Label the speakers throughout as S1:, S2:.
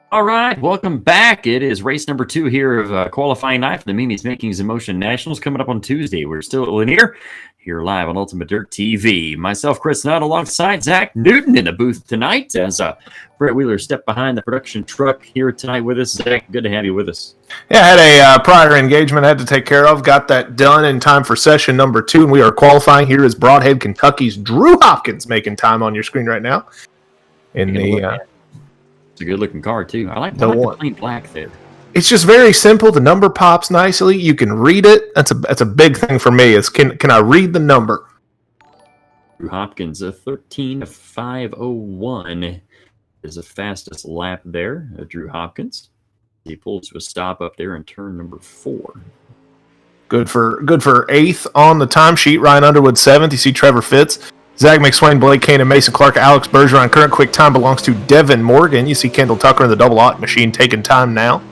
S1: All right, welcome back. It is race number 2 here of qualifying night for the Mimi's Makings in Motion Nationals coming up on Tuesday. We're still at Lanier, here live on Ultimate Dirt TV. Myself, Chris Nutt, alongside Zach Newton in the booth tonight as Brett Wheeler stepped behind the production truck here tonight with us. Zach, good to have you with us.
S2: Yeah, I had a prior engagement I had to take care of. Got that done in time for session number 2, and we are qualifying here as Broadhead, Kentucky's Drew Hopkins making time on your screen right now.
S1: It's a good-looking car, too. I like the plain black there.
S2: It's just very simple. The number pops nicely. You can read it. That's a big thing for me is can I read the number?
S1: Drew Hopkins, a 13.501 is the fastest lap there. Drew Hopkins. He pulls to a stop up there in turn number 4.
S2: Good for 8th on the timesheet. Ryan Underwood 7th. You see Trevor Fitz. Zach McSwain, Blake Kane, and Mason Clark. Alex Bergeron. Current quick time belongs to Devin Morgan. You see Kendall Tucker in the double aught machine taking time now.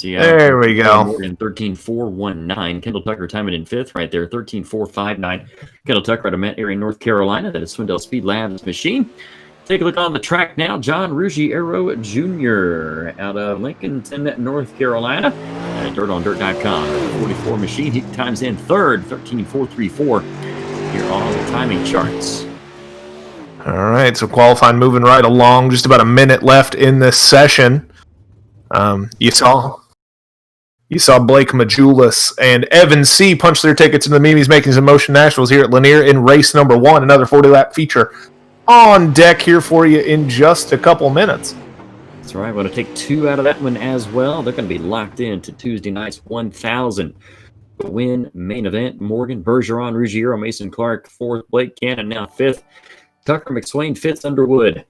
S2: There we go.
S1: Morgan 13.419. Kendall Tucker timing in 5th right there. 13.459. Kendall Tucker out of Mount Airy, North Carolina. That is Swindell Speed Labs machine. Take a look on the track now. John Ruggiero Jr. out of Lincolnton, North Carolina. At DirtOnDirt.com. 44 machine. He times in 3rd. 13.434 here on the timing charts.
S2: All right, so qualifying moving right along. Just about a minute left in this session. You saw Blake Majulis and Evan C. punch their tickets into the Mimi's Makings in Motion Nationals here at Lanier in race number 1. Another 40-lap feature on deck here for you in just a couple minutes.
S1: That's right. We're going to take 2 out of that one as well. They're going to be locked into Tuesday night's 1,000 win main event. Morgan, Bergeron, Ruggiero, Mason Clark, 4th. Blake Cannon now 5th. Tucker McSwain, 5th. Underwood.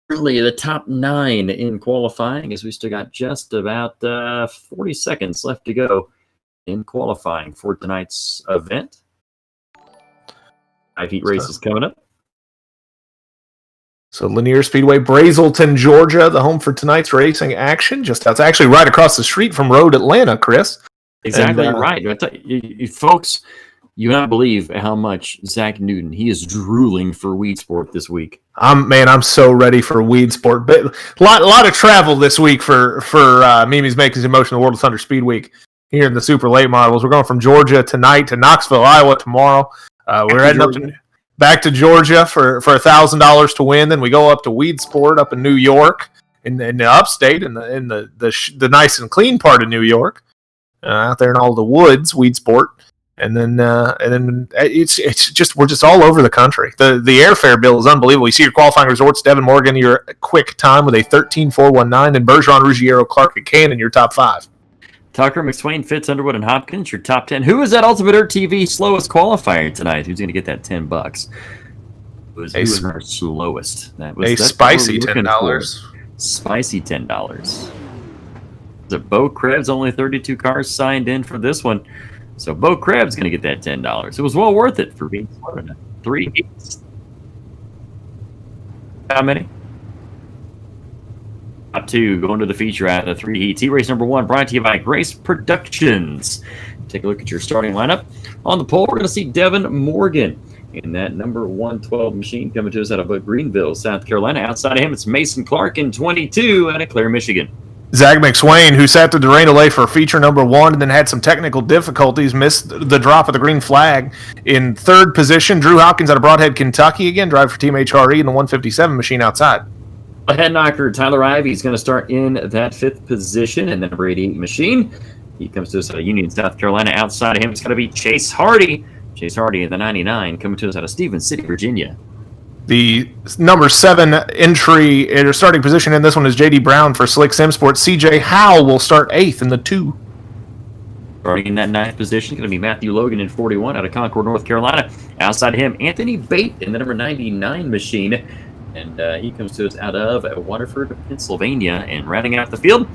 S1: Currently the top 9 in qualifying as we still got just about 40 seconds left to go in qualifying for tonight's event. 5 heat races coming up.
S2: So Lanier Speedway, Brazelton, Georgia, the home for tonight's racing action. It's actually right across the street from Road Atlanta, Chris.
S1: Exactly right. You folks, you not believe how much Zach Newton, he is drooling for Weed Sport this week.
S2: I'm so ready for Weed Sport. But a lot of travel this week for Mimi's Makings in Motion, the World of Thunder Speed Week here in the super late models. We're going from Georgia tonight to Knoxville, Iowa tomorrow. We're heading up back to Georgia for $1,000 to win. Then we go up to Weed Sport up in New York, in the upstate, in the nice and clean part of New York, out there in all the woods, Weed Sport, and then it's just we're just all over the country. The airfare bill is unbelievable. You see your qualifying resorts, Devin Morgan, your quick time with a 13.419, and Bergeron, Ruggiero, Clark, and Kane in your top 5.
S1: Tucker, McSwain, Fitz, Underwood, and Hopkins, your top 10. Who is that Ultimate Dirt TV slowest qualifier tonight? Who's going to get that $10? Who was our slowest?
S2: That's spicy $10.
S1: Spicy $10. Is it Bo Krebs? Only 32 cars signed in for this one. So Bo Krebs going to get that $10. It was well worth it for being slow enough. 3 heats. How many? Top 2 going to the feature out of the 3 heats. Heat race number 1 brought to you by Grace Productions. Take a look at your starting lineup. On the pole, we're going to see Devin Morgan in that number 112 machine coming to us out of Greenville, South Carolina. Outside of him, it's Mason Clark in 22 out of Clare, Michigan.
S2: Zach McSwain, who sat the rain delay for feature number 1 and then had some technical difficulties, missed the drop of the green flag. In 3rd position, Drew Hopkins out of Broadhead, Kentucky, again, drive for Team HRE in the 157 machine outside.
S1: A head knocker, Tyler Ivey, is going to start in that 5th position, and then number 88 machine. He comes to us out of Union, South Carolina. Outside of him, it's going to be Chase Hardy. Chase Hardy at the 99, coming to us out of Stevens City, Virginia.
S2: The number 7 entry or starting position in this one is J.D. Brown for Slick Sim Sports. C.J. Howell will start 8th in the 2.
S1: Starting in that 9th position, going to be Matthew Logan in 41 out of Concord, North Carolina. Outside of him, Anthony Bate in the number 99 machine. And he comes to us out of Waterford, Pennsylvania. And rounding out the field,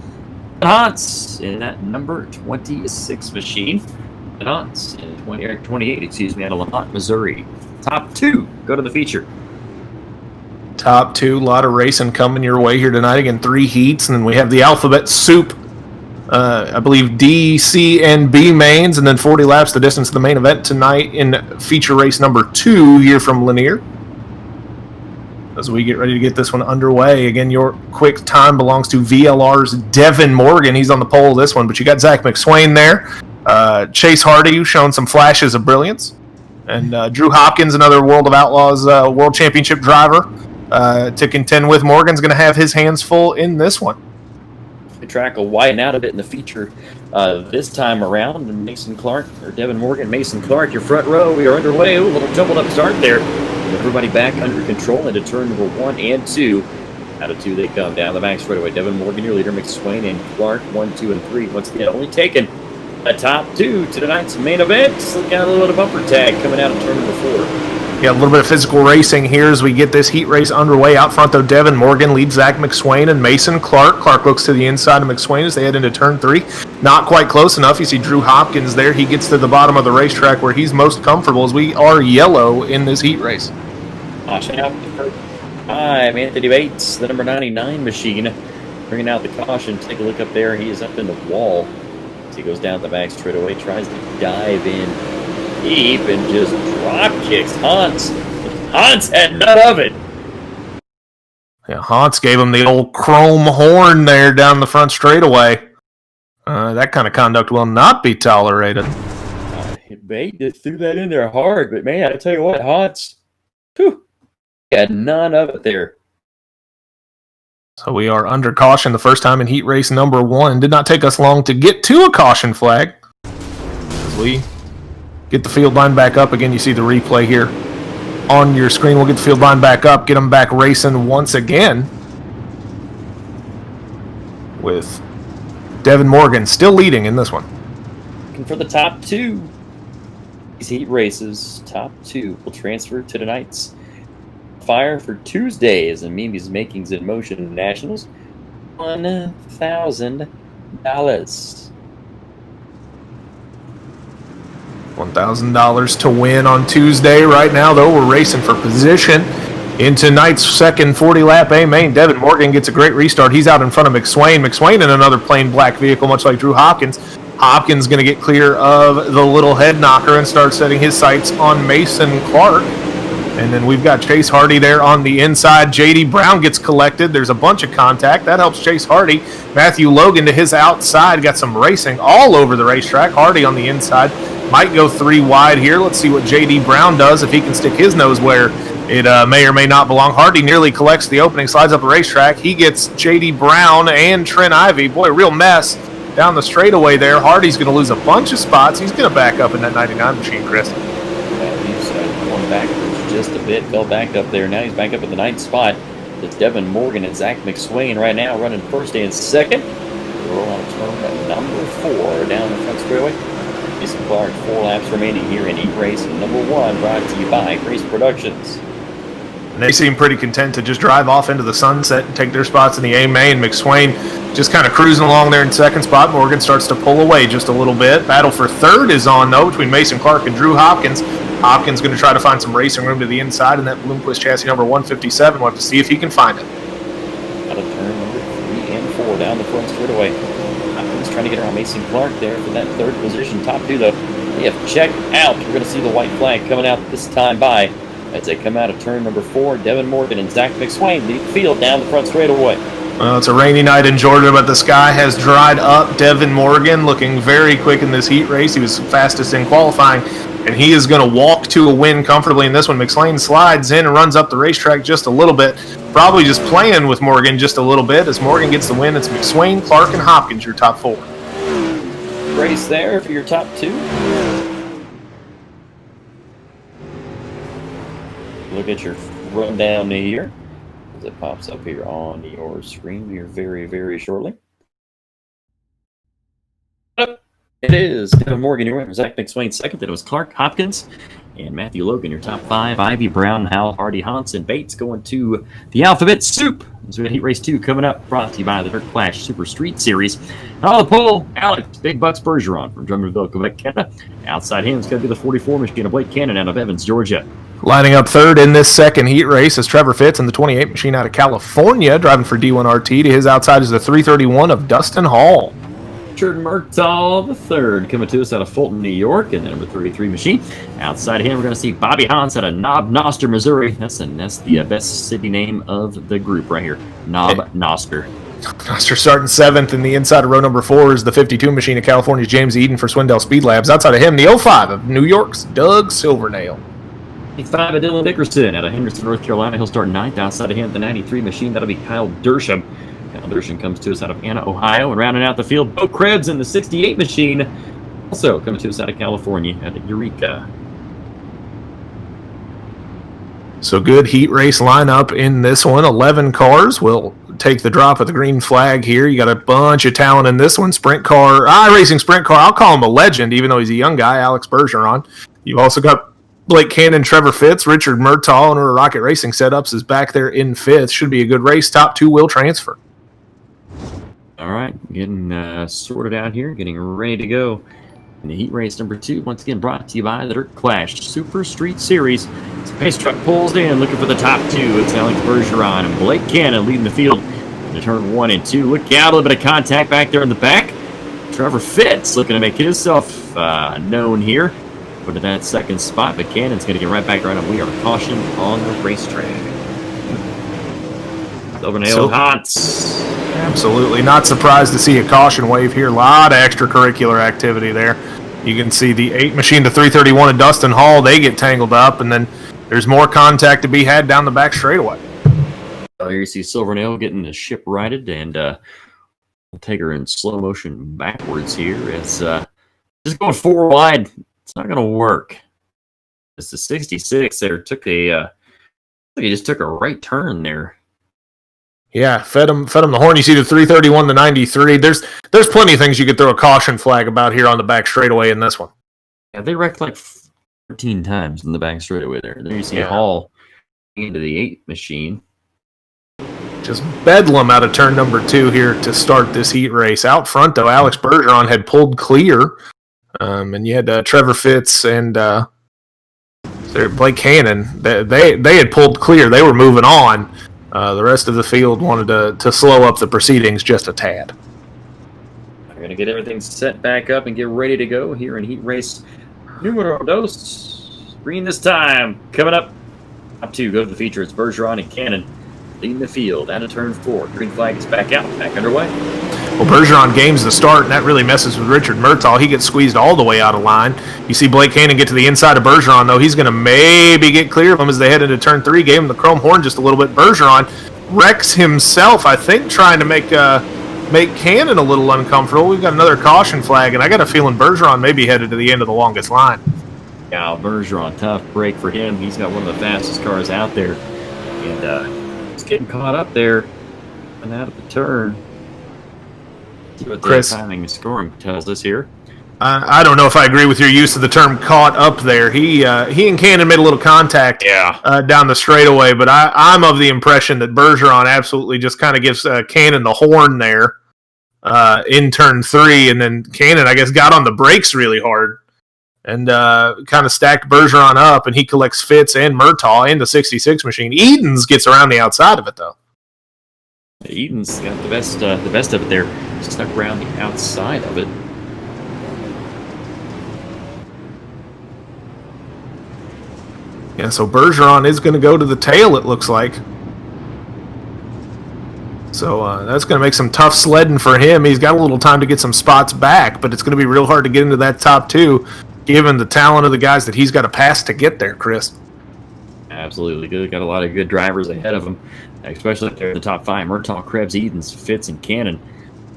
S1: Hans in that number 26 machine. Hans in 28, out of Lamont, Missouri. Top 2 go to the feature.
S2: Top 2, a lot of racing coming your way here tonight. Again, 3 heats, and then we have the alphabet soup. I believe D, C, and B mains, and then 40 laps the distance of the main event tonight in feature race number 2 here from Lanier. as we get ready to get this one underway. Again, your quick time belongs to VLR's Devin Morgan. He's on the pole of this one, but you got Zach McSwain there. Chase Hardy showing some flashes of brilliance. And Drew Hopkins, another World of Outlaws World Championship driver to contend with. Morgan's going to have his hands full in this one.
S1: The track will widen out a bit in the feature this time around. And Mason Clark, or Devin Morgan, Mason Clark, your front row. We are underway. Ooh, a little jumbled up start there. Everybody back under control into turn number 1 and 2. Out of 2 they come down the back straightaway. Devin Morgan, your leader, McSwain and Clark, 1, 2, and 3. Once again, only taken a top 2 to tonight's main event. Got a little bumper tag coming out of turn number 4.
S2: Yeah, a little bit of physical racing here as we get this heat race underway. Out front, though, Devin Morgan leads Zach McSwain and Mason Clark. Clark looks to the inside of McSwain as they head into turn 3. Not quite close enough. You see Drew Hopkins there. He gets to the bottom of the racetrack where he's most comfortable as we are yellow in this heat race.
S1: Caution out the first 5. Anthony Bates, the number 99 machine, bringing out the caution. Take a look up there. He is up in the wall. As he goes down the back straightaway, tries to dive in deep and just drop kicks Hans. Hans had none of it.
S2: Yeah, Hans gave him the old chrome horn there down the front straightaway. That kind of conduct will not be tolerated.
S1: Bates threw that in there hard, but man, I tell you what, Hans, whew, had none of it there.
S2: So we are under caution the first time in heat race number 1. Did not take us long to get to a caution flag. As we get the field line back up. Again, you see the replay here on your screen. We'll get the field line back up, get them back racing once again. With Devin Morgan still leading in this one.
S1: Looking for the top 2. These heat races, top 2 will transfer to tonight's Fire for Tuesdays and Mimi's Makings in Motion Nationals. $1,000.
S2: $1,000 to win on Tuesday. Right now, though, we're racing for position in tonight's second 40-lap A main. Devin Morgan gets a great restart. He's out in front of McSwain. McSwain in another plain black vehicle, much like Drew Hopkins. Hopkins going to get clear of the little head knocker and start setting his sights on Mason Clark. And then we've got Chase Hardy there on the inside. J.D. Brown gets collected. There's a bunch of contact. That helps Chase Hardy. Matthew Logan to his outside. Got some racing all over the racetrack. Hardy on the inside. Might go 3 wide here. Let's see what J.D. Brown does if he can stick his nose where it may or may not belong. Hardy nearly collects the opening, slides up the racetrack. He gets J.D. Brown and Trent Ivey. Boy, real mess down the straightaway there. Hardy's going to lose a bunch of spots. He's going to back up in that 99 machine, Chris.
S1: He's going backwards just a bit. Fell back up there. Now he's back up at the 9th spot. It's Devin Morgan and Zach McSwain right now running first and second. Roll on turn number 4 down the front straightaway. Mason Clark, 4 laps remaining here in heat race number 1, brought to you by Grace Productions.
S2: And they seem pretty content to just drive off into the sunset and take their spots in the A main. McSwain just kind of cruising along there in second spot. Morgan starts to pull away just a little bit. Battle for third is on, though, between Mason Clark and Drew Hopkins. Hopkins going to try to find some racing room to the inside in that Bloomquist chassis number 157. We'll have to see if he can find it.
S1: Out of turn number 3 and 4 down the front straightaway. Hopkins trying to get around Mason Clark there for that 3rd position. Top 2, though, they have checked out. We're going to see the white flag coming out this time by as they come out of turn number 4. Devin Morgan and Zach McSwain lead the field down the front straightaway.
S2: Well, it's a rainy night in Georgia, but the sky has dried up. Devin Morgan looking very quick in this heat race. He was fastest in qualifying, and he is going to walk to a win comfortably in this one. McSwain slides in and runs up the racetrack just a little bit, probably just playing with Morgan just a little bit. As Morgan gets the win, it's McSwain, Clark, and Hopkins, your top 4.
S1: Race there for your top 2. Look at your rundown here as it pops up here on your screen here very, very shortly. It is Devin Morgan, your winner. Zach McSwain second. Then it was Clark, Hopkins, and Matthew Logan, your top 5. Ivy, Brown, Howell, Hardy, Hansen, Bates going to the alphabet soup. So we got Heat Race 2 coming up, brought to you by the Dirt Clash Super Street Series. And on the pole, Alex Big Bucks Bergeron from Drummondville, Quebec, Canada. Outside him is going to be the 44 machine of Blake Cannon out of Evans, Georgia.
S2: Lining up third in this second heat race is Trevor Fitz in the 28 machine out of California, driving for D1RT. To his outside is the 331 of Dustin Hall.
S1: Richard Murtaugh III coming to us out of Fulton, New York, and the number 33 machine. Outside of him, we're going to see Bobby Hans out of Knob Noster, Missouri. That's the best city name of the group right here, Knob Noster.
S2: Noster starting 7th, and the inside of row number 4 is the 52 machine of California's James Eden for Swindell Speed Labs. Outside of him, the 05 of New York's Doug Silvernail.
S1: 85 of Dylan Dickerson out of Henderson, North Carolina. He'll start 9th. Outside of him, the 93 machine. That'll be Kyle Dersham. Kyle Dersham comes to us out of Anna, Ohio. And rounding out the field, Bo Krebs in the 68 machine. Also coming to us out of California out of Eureka.
S2: So good heat race lineup in this one. 11 cars will take the drop of the green flag here. You got a bunch of talent in this one. Sprint car, iRacing sprint car. I'll call him a legend, even though he's a young guy, Alex Bergeron. You've also got Blake Cannon, Trevor Fitz, Richard Murtaugh, owner of Rocket Racing Setups, is back there in 5th. Should be a good race. Top 2 will transfer.
S1: All right, getting sorted out here, getting ready to go. In the heat race number 2, once again brought to you by the Dirt Clash Super Street Series. Pace truck pulls in, looking for the top 2. It's Alex Bergeron and Blake Cannon leading the field into turn 1 and 2. Look out, a little bit of contact back there in the back. Trevor Fitz looking to make himself known here. Put to that 2nd spot, but Cannon's going to get right back around, and we are caution on the racetrack. Silvernail Hans.
S2: Absolutely. Not surprised to see a caution wave here. A lot of extracurricular activity there. You can see the 8 machine to 331 of Dustin Hall. They get tangled up, and then there's more contact to be had down the back straightaway.
S1: Here you see Silvernail getting the ship righted, and we'll take her in slow motion backwards here. It's just going 4 wide. It's not going to work. It's the 66 there. He just took a right turn there.
S2: Yeah, fed him the horn. You see the 331, the 93. There's plenty of things you could throw a caution flag about here on the back straightaway in this one.
S1: Yeah, they wrecked like 13 times in the back straightaway there. There you see Hall into the 8 machine.
S2: Just bedlam out of turn number 2 here to start this heat race. Out front, though, Alex Bergeron had pulled clear. And you had Trevor Fitz and Blake Cannon. They had pulled clear. They were moving on. The rest of the field wanted to slow up the proceedings just a tad.
S1: We're going to get everything set back up and get ready to go here in heat race numero dos. Green this time. Coming up. Top 2 go to the feature. It's Bergeron and Cannon leading the field out of turn 4. Green flag is back out. Back underway.
S2: Well, Bergeron gains the start, and that really messes with Richard Murtaugh. He gets squeezed all the way out of line. You see Blake Cannon get to the inside of Bergeron, though. He's going to maybe get clear of him as they head into turn 3. Gave him the chrome horn just a little bit. Bergeron wrecks himself, I think, trying to make Cannon a little uncomfortable. We've got another caution flag, and I got a feeling Bergeron may be headed to the end of the longest line.
S1: Yeah, Bergeron, tough break for him. He's got one of the fastest cars out there. And he's getting caught up there and out of the turn. See what
S2: Chris,
S1: the timing and scoring tells us here.
S2: I don't know if I agree with your use of the term "caught up" there. He and Cannon made a little contact down the straightaway, but I'm of the impression that Bergeron absolutely just kind of gives Cannon the horn there in turn 3, and then Cannon, I guess, got on the brakes really hard and kind of stacked Bergeron up, and he collects Fitz and Murtaugh in the 66 machine. Edens gets around the outside of it, though.
S1: Eden's got the best of it there. Stuck around the outside of it.
S2: Yeah, so Bergeron is going to go to the tail, it looks like. So that's going to make some tough sledding for him. He's got a little time to get some spots back, but it's going to be real hard to get into that top 2, given the talent of the guys that he's got to pass to get there, Chris.
S1: Absolutely good. Got a lot of good drivers ahead of him, especially if they're in the top 5. Murtaugh, Krebs, Edens, Fitz, and Cannon.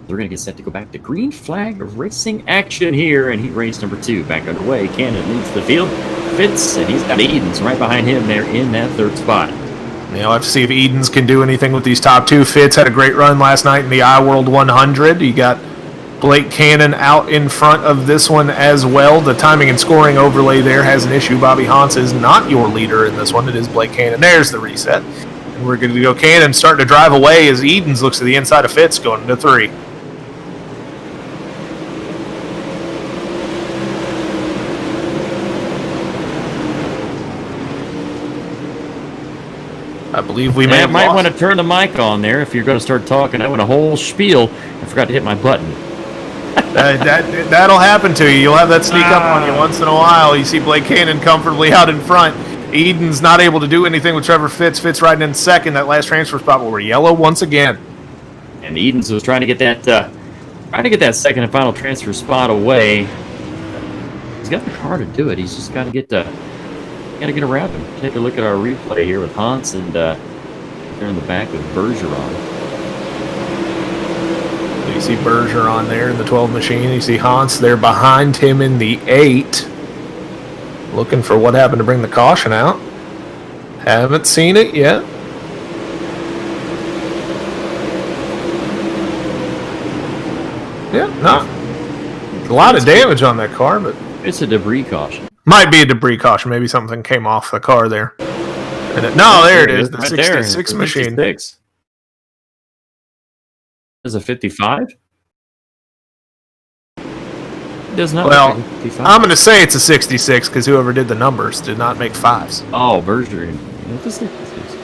S1: They're going to get set to go back to green flag racing action here in heat race number 2. Back underway. Cannon leads the field. Fitz, and he's got Edens right behind him there in that 3rd spot.
S2: We'll have to see if Edens can do anything with these top 2. Fitz had a great run last night in the iWorld 100. You got Blake Cannon out in front of this one as well. The timing and scoring overlay there has an issue. Bobby Hans is not your leader in this one. It is Blake Cannon. There's the reset. And we're going to go Cannon starting to drive away as Edens looks to the inside of Fitz going into 3. I believe we might
S1: want to turn the mic on there if you're going to start talking. I went a whole spiel. I forgot to hit my button.
S2: That'll happen to you. You'll have that sneak up on you once in a while. You see Blake Cannon comfortably out in front. Eden's not able to do anything with Trevor Fitz. Fitz riding in second. That last transfer spot will be yellow once again.
S1: And Edens was trying to get that second and final transfer spot away. He's got the car to do it. He's just got to get around him. Take a look at our replay here with Hans and they're in the back with Bergeron.
S2: You see Bergeron there in the 12 machine. You see Hans there behind him in the 8. Looking for what happened to bring the caution out. Haven't seen it yet. Yeah, no. A lot of damage on that car, but
S1: it's a debris caution.
S2: Might be a debris caution. Maybe something came off the car there. No, there it is. The 66 machine.
S1: 66. Is a 55? It does not.
S2: Well, I'm going to say it's a 66 because whoever did the numbers did not make 5s.
S1: Oh, Bergeron. It's a 66.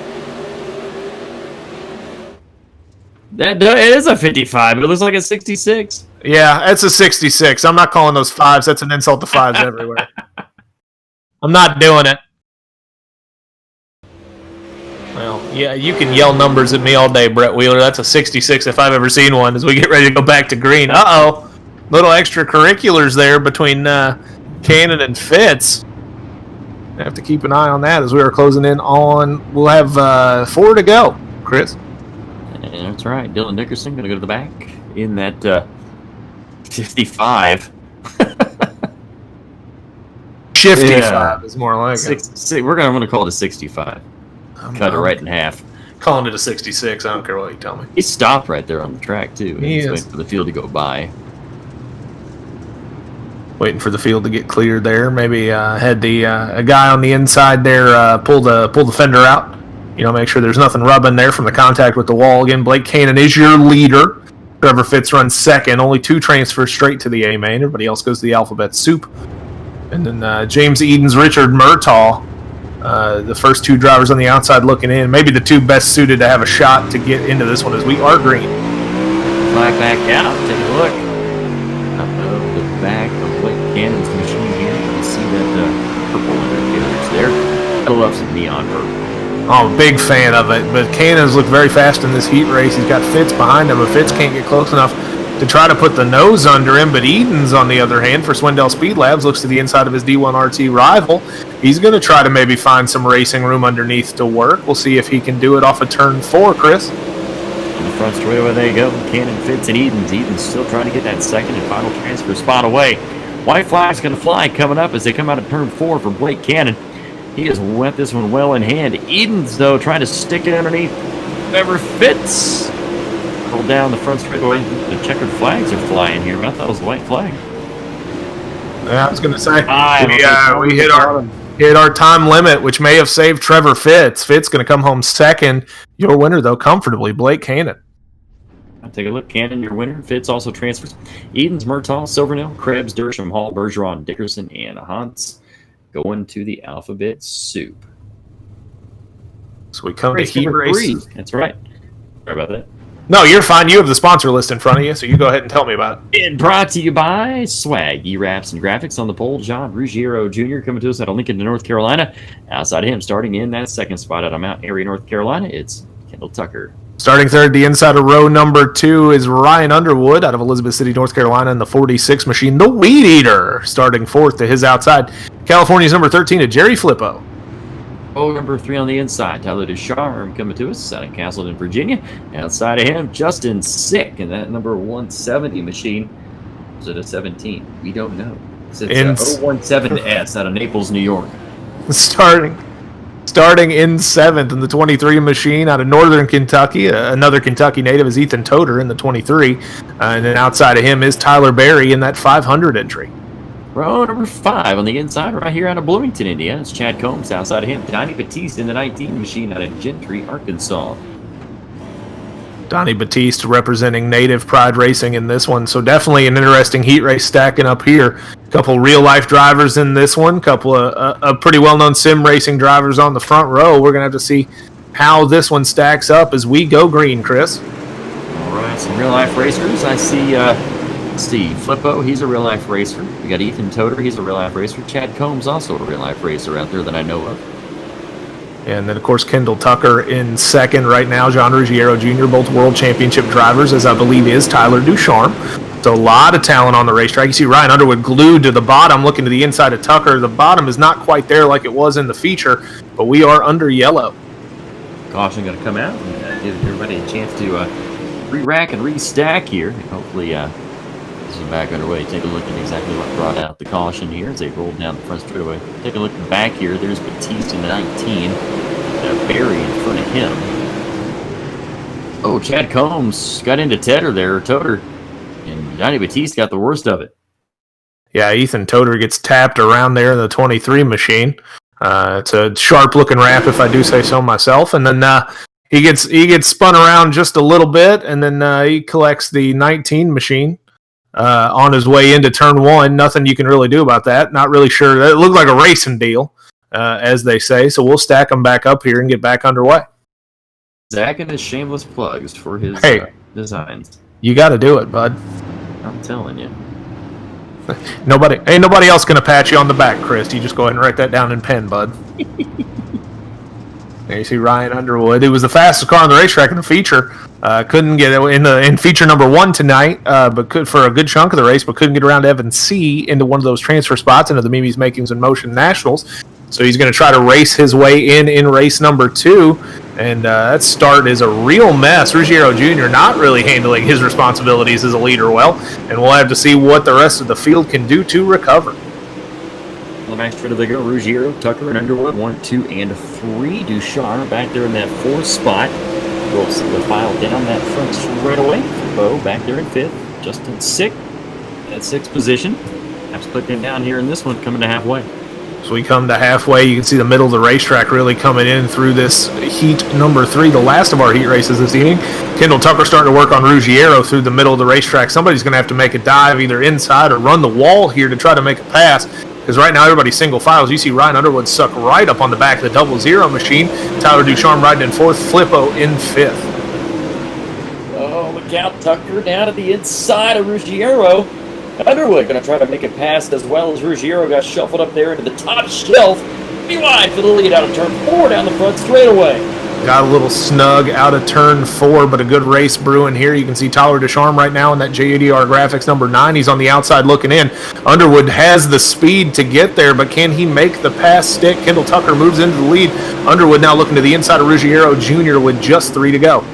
S1: It is a 55, but it looks like a 66.
S2: Yeah, it's a 66. I'm not calling those 5s. That's an insult to 5s everywhere. I'm not doing it. Well, yeah, you can yell numbers at me all day, Brett Wheeler. That's a 66 if I've ever seen one as we get ready to go back to green. Uh-oh. Little extracurriculars there between Cannon and Fitz. I have to keep an eye on that as we are closing in on. We'll have 4 to go, Chris.
S1: That's right. Dylan Dickerson going to go to the back in that 55.
S2: Shifty 5 is more like it.
S1: We're going to call it a 65. Cut it right in half.
S2: Calling it a 66. I don't care what you tell me.
S1: He stopped right there on the track, too.
S2: He's
S1: waiting for the field to go by.
S2: Waiting for the field to get cleared there. Maybe had the a guy on the inside there pull the fender out. You know, make sure there's nothing rubbing there from the contact with the wall. Again, Blake Cannon is your leader. Trevor Fitz runs second. Only 2 transfers straight to the A main. Everybody else goes to the alphabet soup. And then James Edens, Richard Murtaugh, the first 2 drivers on the outside looking in. Maybe the 2 best suited to have a shot to get into this one as we are green.
S1: Flag back out. Take a look. Up of the back of Blake Cannon's machine here. You can see that purple undercarriage there. I love some neon purple.
S2: I'm a big fan of it, but Cannon's looked very fast in this heat race. He's got Fitz behind him, but Fitz can't get close enough to try to put the nose under him. But Edens, on the other hand, for Swindell Speed Labs, looks to the inside of his D1RT rival. He's going to try to maybe find some racing room underneath to work. We'll see if he can do it off of turn 4, Chris.
S1: On the front straightaway, there you go. Cannon, Fitz, and Edens. Edens still trying to get that second and final transfer spot away. White flag's going to fly coming up as they come out of turn 4 for Blake Cannon. He has went this one well in hand. Edens, though, trying to stick it underneath Trevor Fitz. Pull down the front straightaway. The checkered flags are flying here. I thought it was a white flag.
S2: Yeah, I was going to say, we hit our time limit, which may have saved Trevor Fitz. Fitz going to come home second. Your winner, though, comfortably, Blake Cannon.
S1: I'll take a look. Cannon, your winner. Fitz also transfers. Edens, Murtaugh, Silvernail, Krebs, Dersham, Hall, Bergeron, Dickerson, and Hans going to the alphabet soup.
S2: So we come to heat race.
S1: That's right. Sorry about that.
S2: No, you're fine. You have the sponsor list in front of you, so you go ahead and tell me about it.
S1: And brought to you by Swag, E-Wraps and Graphics on the pole. John Ruggiero Jr. coming to us out of Lincoln, North Carolina. Outside of him, starting in that second spot out of Mount Airy, North Carolina, it's Kendall Tucker.
S2: Starting third, the inside of row number 2 is Ryan Underwood out of Elizabeth City, North Carolina, in the 46 machine. The Weed Eater starting fourth to his outside. California's number 13 to Jerry Flippo.
S1: Oh, number 3 on the inside, Tyler Ducharme coming to us out of Castleton, Virginia. Outside of him, Justin Sick in that number 170 machine. Is it a 17? We don't know. It's a 017S out of Naples, New York.
S2: Starting in 7th in the 23 machine out of Northern Kentucky. Another Kentucky native is Ethan Toter in the 23. And then outside of him is Tyler Berry in that 500 entry.
S1: Row number 5 on the inside right here out of Bloomington, Indiana. It's Chad Combs. Outside of him, Donnie Batiste in the 19 machine out of Gentry, Arkansas.
S2: Donnie Batiste representing Native Pride Racing in this one. So definitely an interesting heat race stacking up here. A couple real-life drivers in this one. A couple of pretty well-known sim racing drivers on the front row. We're going to have to see how this one stacks up as we go green, Chris.
S1: All right, some real-life racers. I see Let's see, Flippo, he's a real-life racer. We got Ethan Toder, he's a real-life racer. Chad Combs, also a real-life racer out there that I know of.
S2: And then, of course, Kendall Tucker in second right now. John Ruggiero Jr., both world championship drivers, as I believe is Tyler Ducharme. So a lot of talent on the racetrack. You see Ryan Underwood glued to the bottom, looking to the inside of Tucker. The bottom is not quite there like it was in the feature, but we are under yellow.
S1: Caution going to come out and give everybody a chance to re-rack and restack here. And hopefully this is back underway. Take a look at exactly what brought out the caution here as they rolled down the front straightaway. Take a look back here. There's Batiste in the 19. Barry in front of him. Oh, Chad Combs got into Toder. And Johnny Batiste got the worst of it.
S2: Yeah, Ethan Toder gets tapped around there in the 23 machine. It's a sharp-looking wrap, if I do say so myself. And then he gets spun around just a little bit, and then he collects the 19 machine on his way into turn one. Nothing you can really do about that. Not really sure. It looked like a racing deal, as they say. So we'll stack them back up here and get back underway.
S1: Zach and his shameless plugs for his designs.
S2: You got to do it, bud.
S1: I'm telling you.
S2: Ain't nobody else gonna pat you on the back, Chris. You just go ahead and write that down in pen, bud. There you see Ryan Underwood. It was the fastest car on the racetrack in the feature. Couldn't get in feature number one tonight, but could for a good chunk of the race, but couldn't get around to Evan C into one of those transfer spots into the Mimi's Makings in Motion Nationals. So he's going to try to race his way in race number 2. And that start is a real mess. Ruggiero Jr. not really handling his responsibilities as a leader well. And we'll have to see what the rest of the field can do to recover.
S1: Well, back straight they go. Ruggiero, Tucker, and Underwood. 1, 2, and 3. Ducharme back there in that 4th spot. We'll see the file down that front straightaway. Bo back there in 5th. Justin Sick at 6th position. Perhaps clicking down here in this one, coming to halfway.
S2: So we come to halfway. You can see the middle of the racetrack really coming in through this heat number 3, the last of our heat races this evening. Kendall Tucker starting to work on Ruggiero through the middle of the racetrack. Somebody's going to have to make a dive either inside or run the wall here to try to make a pass, because right now everybody's single files. You see Ryan Underwood suck right up on the back of the 00 machine. Tyler Ducharme riding in 4th, Flippo in 5th.
S1: Oh, look out, Tucker down at the inside of Ruggiero. Underwood going to try to make it past as well as Ruggiero got shuffled up there into the top shelf. Be wide for the lead out of turn 4 down the front straightaway.
S2: Got a little snug out of turn 4, but a good race brewing here. You can see Tyler Ducharme right now in that JUDR graphics number 9. He's on the outside looking in. Underwood has the speed to get there, but can he make the pass stick? Kendall Tucker moves into the lead. Underwood now looking to the inside of Ruggiero Jr. with just 3 to go.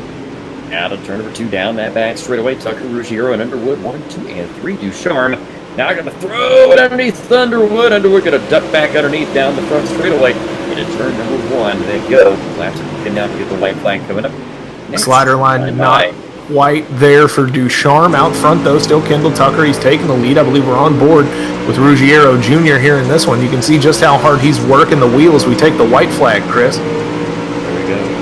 S1: Out of turn number 2 down that back straightaway. Tucker, Ruggiero, and Underwood. 1, 2, and 3. Ducharme now going to throw it underneath Underwood. Underwood going to duck back underneath down the front straightaway into turn number 1. They go. Laps looking down to get the white flag coming up. Next,
S2: slider line not quite there for Ducharme. Out front, though, still Kendall Tucker. He's taking the lead. I believe we're on board with Ruggiero Jr. here in this one. You can see just how hard he's working the wheels. We take the white flag, Chris.
S1: There we go.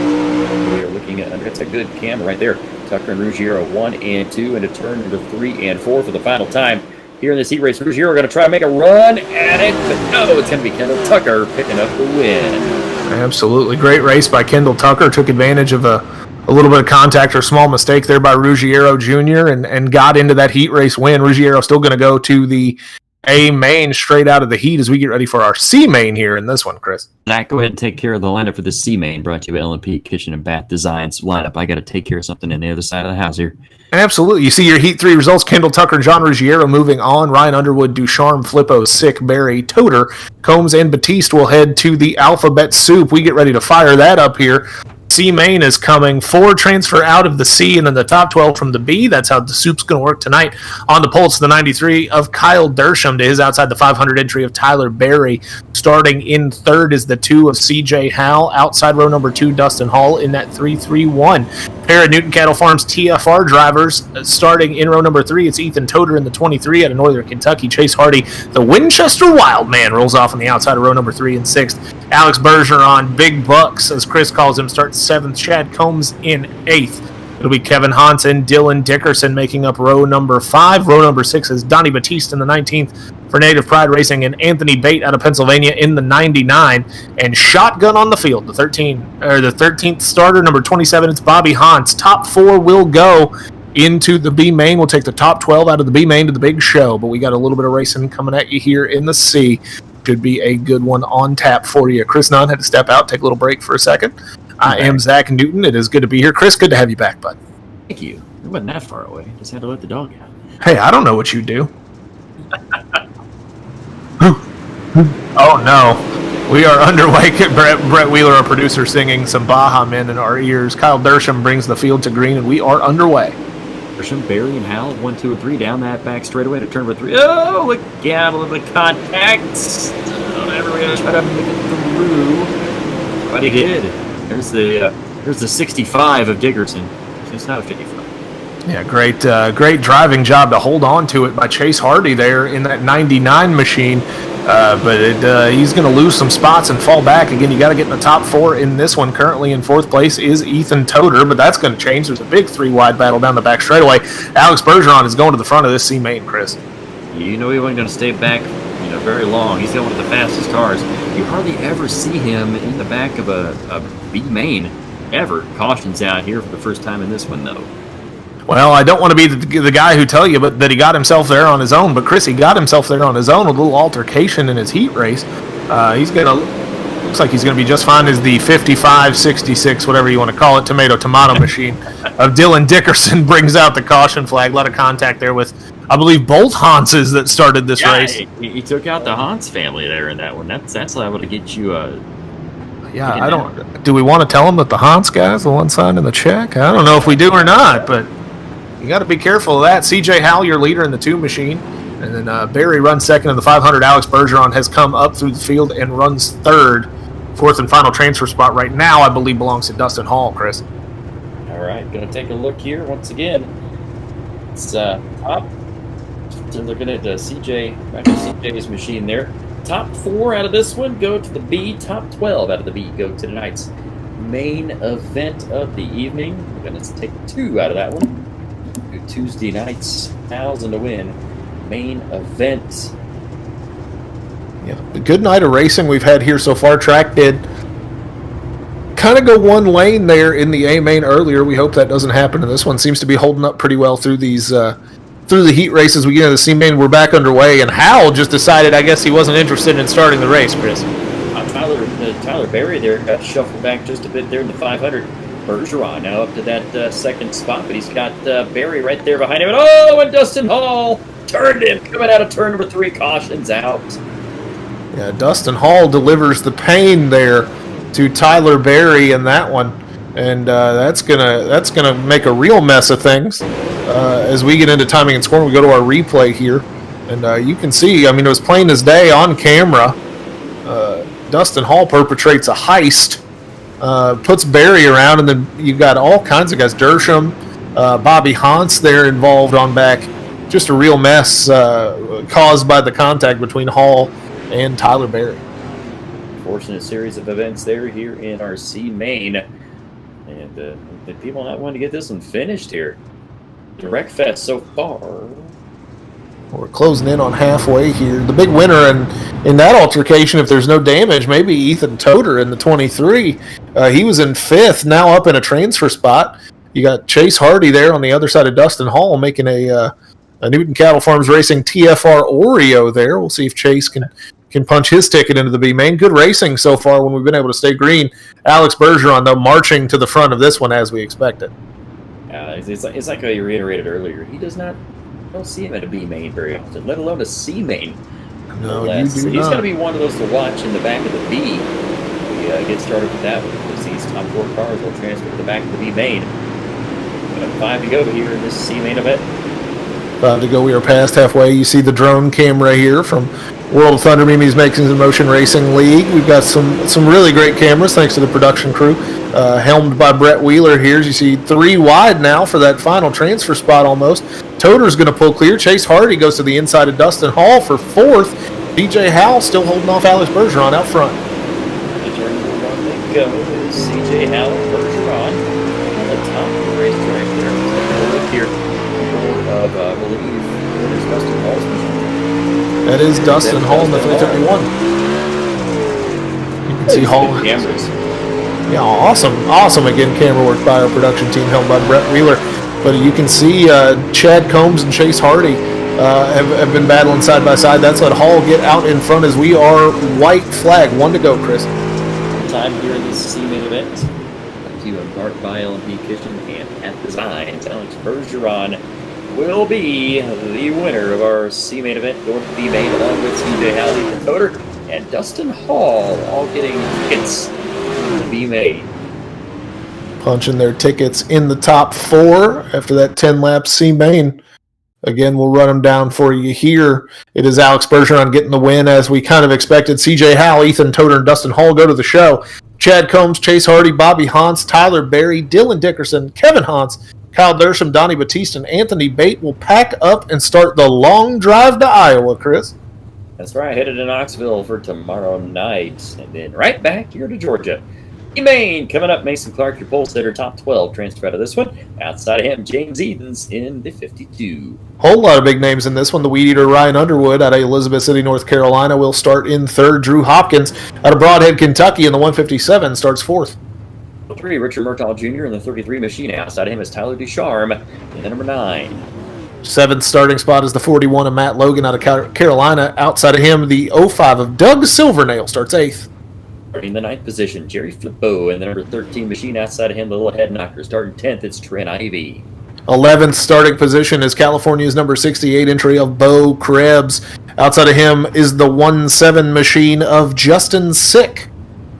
S1: That's a good camera right there. Tucker and Ruggiero 1 and 2 into turn number 3 and 4 for the final time here in this heat race. Ruggiero going to try to make a run at it, but no, it's going to be Kendall Tucker picking up the win.
S2: Absolutely. Great race by Kendall Tucker. Took advantage of a little bit of contact or small mistake there by Ruggiero Jr. and got into that heat race win. Ruggiero still going to go to the A main straight out of the heat as we get ready for our C main here in this one, Chris.
S1: Zach, go ahead and take care of the lineup for the C main, brought to you by L&P Kitchen and Bath Designs lineup. I got to take care of something in the other side of the house here.
S2: Absolutely. You see your Heat 3 results. Kendall Tucker and John Ruggiero moving on. Ryan Underwood, Ducharme, Flippo, Sick, Barry, Toder, Combs, and Batiste will head to the Alphabet Soup. We get ready to fire that up here. C main is coming. 4 transfer out of the C and then the top 12 from the B. That's how the soup's going to work tonight. On the pole, it's the 93 of Kyle Dersham to his outside the 500 entry of Tyler Barry. Starting in 3rd is the 2 of CJ Howell. Outside row number 2, Dustin Hall in that 331. Pair of Newton Cattle Farms TFR drivers. Starting in row number 3, it's Ethan Toder in the 23 out of Northern Kentucky. Chase Hardy, the Winchester Wildman, rolls off on the outside of row number 3 and 6th. Alex Bergeron, Big Bucks, as Chris calls him, starts 7th. Chad Combs in 8th. It'll be Kevin Hansen, Dylan Dickerson making up row number 5. Row number 6 is Donnie Batiste in the 19th for Native Pride Racing, and Anthony Bate out of Pennsylvania in the 99. And shotgun on the field, the 13th starter, number 27. It's Bobby Hans. Top 4 will go into the B main. We'll take the top 12 out of the B main to the big show, but we got a little bit of racing coming at you here in the C. Should be a good one on tap for you. Chris Nunn had to step out, take a little break for a second. I am Zach Newton. It is good to be here. Chris, good to have you back, bud.
S1: Thank you. It wasn't that far away. Just had to let the dog out.
S2: Hey, I don't know what you do. Oh, no. We are underway. Brett Wheeler, our producer, singing some Baja Men in our ears. Kyle Dersham brings the field to green, and we are underway.
S1: Dersham, Barry, and Howell, 1, 2, and 3 down that back straightaway to turn number 3. Oh, look out, a little bit of contact. Don't ever really try to make it through. But he did. There's the 65 of Dickerson. It's not a 55.
S2: Yeah, great driving job to hold on to it by Chase Hardy there in that 99 machine. But he's going to lose some spots and fall back. Again, you got to get in the top 4 in this one. Currently in 4th place is Ethan Toder, but that's going to change. There's a big 3-wide battle down the back straightaway. Alex Bergeron is going to the front of this C main, Chris.
S1: You know he wasn't going to stay back very long. He's got one of the fastest cars. You hardly ever see him in the back of a B main, ever. Caution's out here for the first time in this one, though.
S2: Well, I don't want to be the guy who tell you that he got himself there on his own, but Chris, he got himself there on his own, a little altercation in his heat race. Looks like he's going to be just fine as the 55, 66, whatever you want to call it, tomato machine of Dylan Dickerson brings out the caution flag. A lot of contact there with, I believe, both Hanses that started this race.
S1: He took out the Hans family there in that one. That's liable to get you
S2: do we want to tell him that the Hans guy's the one signing the check? I don't know if we do or not, but you got to be careful of that. CJ Howell, your leader in the 2 machine. And then Barry runs second in the 500. Alex Bergeron has come up through the field and runs third. 4th and final transfer spot right now, I believe, belongs to Dustin Hall, Chris.
S1: All right, going to take a look here once again. It's top. So looking at CJ's machine there. Top 4 out of this one go to the B. Top 12 out of the B go to tonight's main event of the evening. We're going to take 2 out of that one. Tuesday night's 1,000 to win main event.
S2: Yeah, a good night of racing we've had here so far. Track did kind of go one lane there in the A main earlier. We hope that doesn't happen in this one. Seems to be holding up pretty well through these through the heat races. We get into the C main. We're back underway, and Howell just decided, I guess, he wasn't interested in starting the race, Chris.
S1: Tyler Berry there got shuffled back just a bit there in the 500. Bergeron now up to that second spot, but he's got Berry right there behind him. And Dustin Hall turned him, coming out of turn number 3, cautions out.
S2: Yeah, Dustin Hall delivers the pain there to Tyler Berry in that one, and that's gonna make a real mess of things as we get into timing and scoring. We go to our replay here, and you can see, I mean, it was plain as day on camera. Dustin Hall perpetrates a heist. Puts Barry around, and then you've got all kinds of guys. Dersham, Bobby Hans there involved on back. Just a real mess caused by the contact between Hall and Tyler Berry.
S1: Fortunate series of events there here in our C main. And the people not wanting to get this one finished here. Direct Fest so far.
S2: We're closing in on halfway here. The big winner in that altercation, if there's no damage, maybe Ethan Toder in the 23. He was in 5th, now up in a transfer spot. You got Chase Hardy there on the other side of Dustin Hall making a Newton Cattle Farms Racing TFR Oreo there. We'll see if Chase can punch his ticket into the B main. Good racing so far when we've been able to stay green. Alex Bergeron, though, marching to the front of this one as we expected.
S1: It's like I reiterated earlier. He don't see him at a B main very often, let alone a C main.
S2: No, you do
S1: so he's going to be one of those to watch in the back of the B. We get started with that one because these top 4 cars will transfer to the back of the B main. Got 5 to go here in this C main event.
S2: 5 to go. We are past halfway. You see the drone camera here from World of Thunder Mimi's Makings in Motion Racing League. We've got some really great cameras thanks to the production crew, helmed by Brett Wheeler here. As you see, 3 wide now for that final transfer spot almost. Toder's going to pull clear. Chase Hardy goes to the inside of Dustin Hall for 4th. DJ Howell still holding off Alex Bergeron out front.
S1: Go is CJ Howell, Bergeron on the top of the racetrack there. Look here, I believe there's Dustin Hall's machine.
S2: That is Dustin Hall in the 351. You can see Hall.
S1: Cameras.
S2: Yeah, awesome again camera work by our production team held by Brett Wheeler. But you can see Chad Combs and Chase Hardy have been battling side by side. That's let Hall get out in front as we are white flag. 1 to go, Chris.
S1: Time here in this C-main event. To embark by LMP Kitchen and at Designs, Alex Bergeron will be the winner of our C-main event. Going to be made along with CJ Halley, the Toter, and Dustin Hall, all getting tickets to be made.
S2: Punching their tickets in the top 4 after that 10-lap C-main. Again, we'll run them down for you here. It is Alex Bergeron getting the win, as we kind of expected. CJ Howell, Ethan Toter, and Dustin Hall go to the show. Chad Combs, Chase Hardy, Bobby Hans, Tyler Berry, Dylan Dickerson, Kevin Hans, Kyle Dersham, Donnie Batista, and Anthony Bate will pack up and start the long drive to Iowa, Chris.
S1: That's right, headed to Knoxville for tomorrow night, and then right back here to Georgia. Maine coming up. Mason Clark, your pole sitter, top 12, transfer out of this one. Outside of him, James Edens in the 52.
S2: Whole lot of big names in this one. The Weed Eater Ryan Underwood out of Elizabeth City, North Carolina, will start in 3rd. Drew Hopkins out of Broadhead, Kentucky, in the 157 starts 4th.
S1: 3, Richard Murtaugh Jr. in the 33 machine. Outside of him is Tyler Ducharme in the number 9.
S2: 7th starting spot is the 41 of Matt Logan out of Carolina. Outside of him, the 05 of Doug Silvernail starts 8th.
S1: Starting the 9th position, Jerry Flippo in the number 13 machine. Outside of him, the little head knocker. Starting 10th, it's Trent Ivy.
S2: 11th starting position is California's number 68 entry of Bo Krebs. Outside of him is the 1-7 machine of Justin Sick,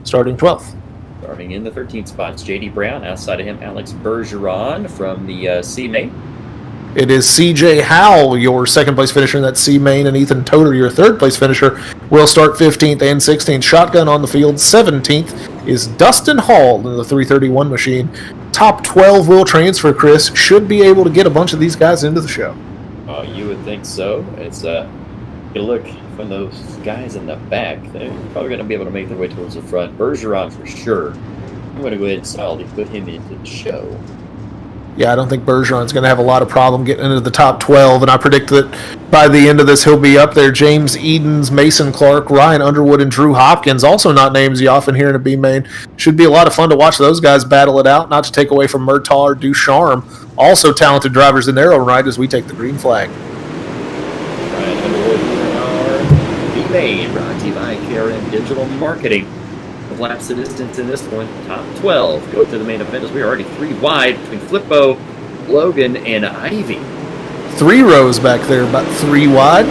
S2: starting 12th.
S1: Starting in the 13th spot, it's J.D. Brown. Outside of him, Alex Bergeron from the C-Main.
S2: It is CJ Howell, your 2nd place finisher in that C-Main, and Ethan Toter, your 3rd place finisher, will start 15th and 16th. Shotgun on the field. 17th is Dustin Hall in the 331 machine. Top 12 will transfer, Chris. Should be able to get a bunch of these guys into the show.
S1: You would think so. It's a look from those guys in the back. They're probably going to be able to make their way towards the front. Bergeron for sure. I'm going to go ahead and solidly put him into the show.
S2: Yeah, I don't think Bergeron's going to have a lot of problem getting into the top 12, and I predict that by the end of this, he'll be up there. James Edens, Mason Clark, Ryan Underwood, and Drew Hopkins, also not names you often hear in a B-Main. Should be a lot of fun to watch those guys battle it out, not to take away from Murtaugh or Ducharme. Also talented drivers in their own right as we take the green flag.
S1: Ryan Underwood in our B-Main, brought to you by KRM Digital Marketing. Laps the distance in this one, top 12. Go to the main event as we are already 3 wide between Flippo, Logan, and Ivy.
S2: 3 rows back there, about 3 wide.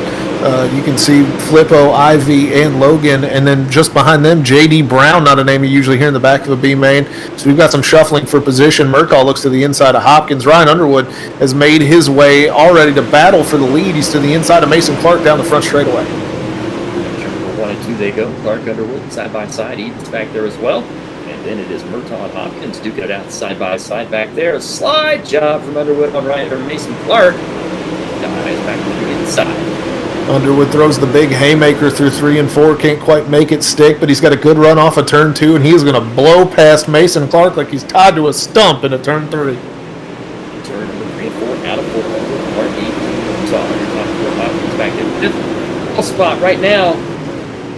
S2: You can see Flippo, Ivy, and Logan, and then just behind them, J.D. Brown, not a name you usually hear in the back of a B-Main. So we've got some shuffling for position. Murtaugh looks to the inside of Hopkins. Ryan Underwood has made his way already to battle for the lead. He's to the inside of Mason Clark down the front straightaway.
S1: 1 and 2 they go. Clark, Underwood, side by side. Edens back there as well. And then it is Murtaugh and Hopkins duking it out side by side back there. A slide job from Underwood on right or Mason Clark. Dives back to the inside.
S2: Underwood throws the big haymaker through 3 and 4. Can't quite make it stick, but he's got a good run off of turn 2, and he is going to blow past Mason Clark like he's tied to a stump into turn 3.
S1: Turn number 3 and 4 out of 4. Clark, Edens, Hopkins back in 5th spot right now.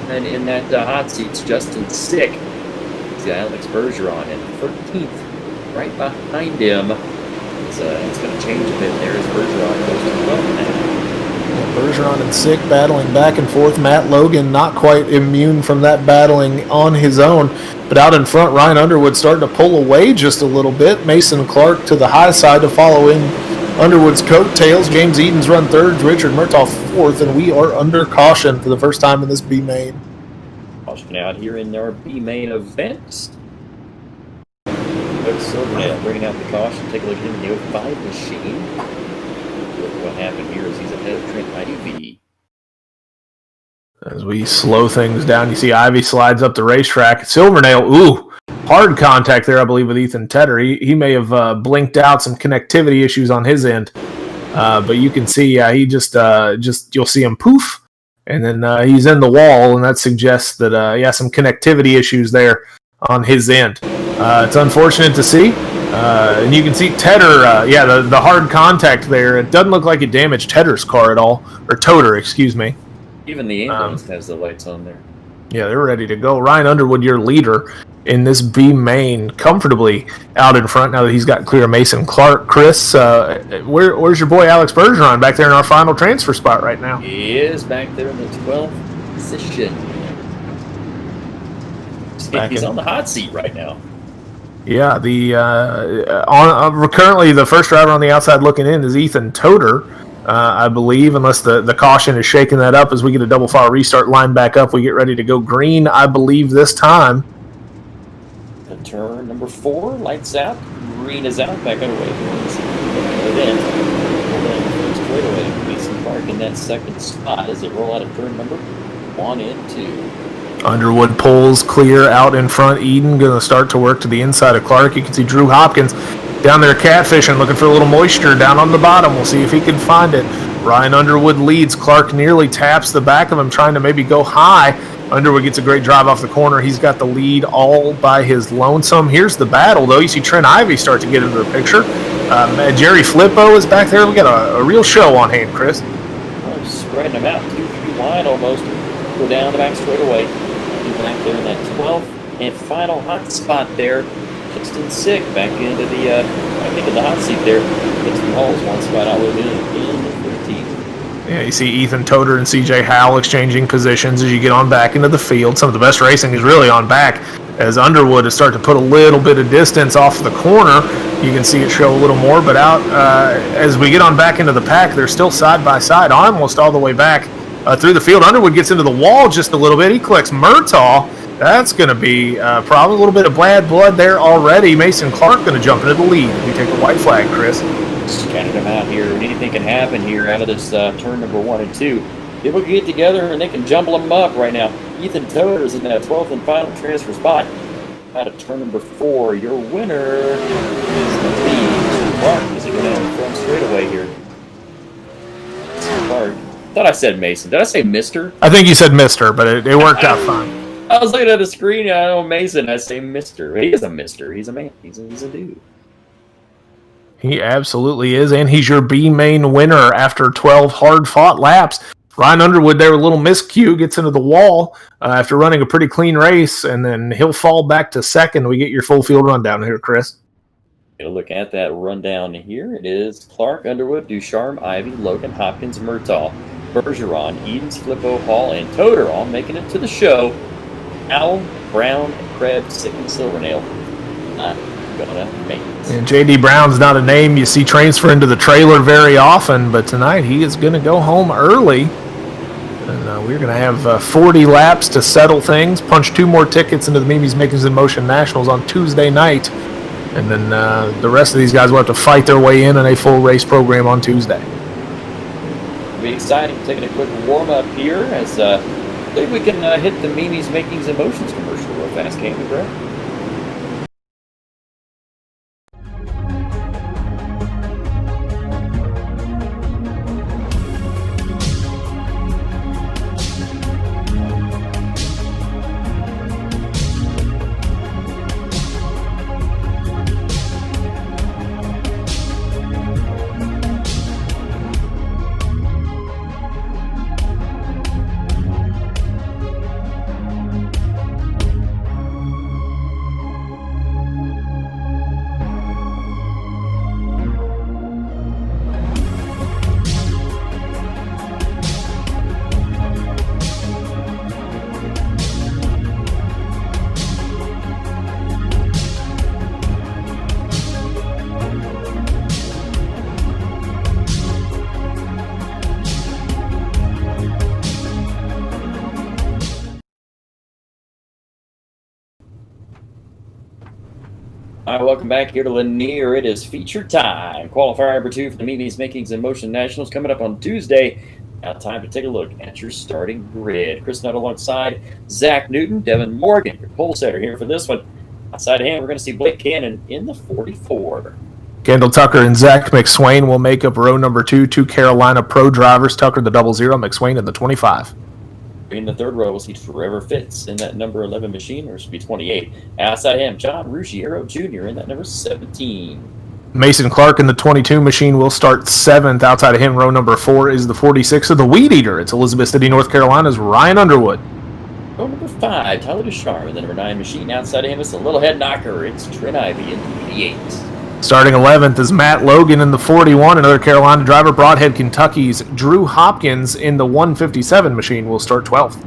S1: And in that hot seat's Justin Sick. He's got Alex Bergeron in 13th, right behind him. It's going to change a bit there as Bergeron goes to 12th now.
S2: Bergeron and Sick battling back and forth. Matt Logan not quite immune from that battling on his own. But out in front, Ryan Underwood starting to pull away just a little bit. Mason Clark to the high side to follow in Underwood's coattails. James Edens run 3rd, Richard Murtaugh 4th, and we are under caution for the first time in this B-Main.
S1: Caution out here in our B-Main event. Doug Silvernail bringing out the caution. Take a look at the 05 machine. Look what happened here is he's ahead of Trent Ivy.
S2: As we slow things down, you see Ivy slides up the racetrack. Silvernail, hard contact there, I believe, with Ethan Tedder. He may have blinked out some connectivity issues on his end. But you can see he just you'll see him poof, and then he's in the wall, and that suggests that some connectivity issues there on his end. It's unfortunate to see. And you can see Tedder, the hard contact there. It doesn't look like it damaged Tedder's car at all, or Toter, excuse me.
S1: Even the ambulance has the lights on there.
S2: Yeah, they're ready to go. Ryan Underwood, your leader, in this B main comfortably out in front now that he's got clear Mason Clark. Chris, where's your boy Alex Bergeron back there in our final transfer spot right now?
S1: He is back there in the 12th position. He's on the hot seat right now.
S2: Yeah, currently the first driver on the outside looking in is Ethan Toder, I believe, unless the caution is shaking that up as we get a double file restart, line back up, we get ready to go green, I believe, this time.
S1: The turn number 4, lights out, green is out, back away. Then straight away, Mason Clark in that second spot as they roll out of turn number 1 and 2.
S2: Underwood pulls clear out in front. Eden going to start to work to the inside of Clark. You can see Drew Hopkins down there catfishing, looking for a little moisture down on the bottom. We'll see if he can find it. Ryan Underwood leads. Clark nearly taps the back of him, trying to maybe go high. Underwood gets a great drive off the corner. He's got the lead all by his lonesome. Here's the battle, though. You see Trent Ivey start to get into the picture. Jerry Flippo is back there. We got a real show on hand, Chris.
S1: We're spreading them out 2 feet wide almost. Go down the back straight away. Back there in that 12th and final hot spot there. Justin Sick back into the hot seat there. Dixon Hall's one spot out with in the 15th.
S2: Yeah, you see Ethan Toder and CJ Howell exchanging positions as you get on back into the field. Some of the best racing is really on back as Underwood is starting to put a little bit of distance off the corner. You can see it show a little more, but out as we get on back into the pack, they're still side by side almost all the way back through the field. Underwood gets into the wall just a little bit. He collects Murtaugh. That's going to be probably a little bit of bad blood there already. Mason Clark going to jump into the lead. We take a white flag, Chris.
S1: Scattered them out here, and anything can happen here out of this turn number 1 and 2. People can get together and they can jumble them up right now. Ethan Toder is in that 12th and final transfer spot. Out of turn number 4, your winner is going to be Clark as he goes down from straightaway here. Clark. I thought I said Mason. Did I say Mr.?
S2: I think you said Mr., but it worked out fine.
S1: I was looking at the screen, and I know Mason. I say Mr. He is a Mr. He's a man. He's a dude.
S2: He absolutely is, and he's your B main winner after 12 hard-fought laps. Ryan Underwood there with a little miscue, gets into the wall after running a pretty clean race, and then he'll fall back to second. We get your full field rundown here, Chris.
S1: Get a look at that rundown here. It is Clark, Underwood, Ducharme, Ivy, Logan, Hopkins, Murtaugh, Bergeron, Edens, Flippo, Hall, and Toder all making it to the show. Owl, Brown, Krebs, Sick, and Silvernail not gonna make it.
S2: And J.D. Brown's not a name you see transfer into the trailer very often, but tonight he is going to go home early. And we're going to have 40 laps to settle things, punch 2 more tickets into the Mimi's Makings in Motion Nationals on Tuesday night. And then the rest of these guys will have to fight their way in a full race program on Tuesday.
S1: It'll be exciting. Taking a quick warm-up here as I think we can hit the Mimi's Makings and Motions commercial real fast, can't we, Brett? All right, welcome back here to Lanier. It is feature time. Qualifier number 2 for the Mimi's Makings in Motion Nationals coming up on Tuesday. Now time to take a look at your starting grid. Chris Nutt alongside Zach Newton, Devin Morgan, your pole setter here for this one. Outside of him, we're going to see Blake Cannon in the 44.
S2: Kendall Tucker and Zach McSwain will make up row number 2. 2 Carolina Pro drivers. Tucker the 00, McSwain in the 25.
S1: In the third row, we'll see Trevor Fitz in that number 11 machine, or it should be 28. Outside him, John Ruggiero Jr. in that number 17.
S2: Mason Clark in the 22 machine will start 7th. Outside of him, row number 4 is the 46 of the Weed Eater. It's Elizabeth City, North Carolina's Ryan Underwood.
S1: Row number 5, Tyler Ducharme with the number 9 machine. Outside of him is a little head knocker. It's Trent Ivy in the 88.
S2: Starting 11th is Matt Logan in the 41. Another Carolina driver. Broadhead, Kentucky's Drew Hopkins in the 157 machine will start 12th.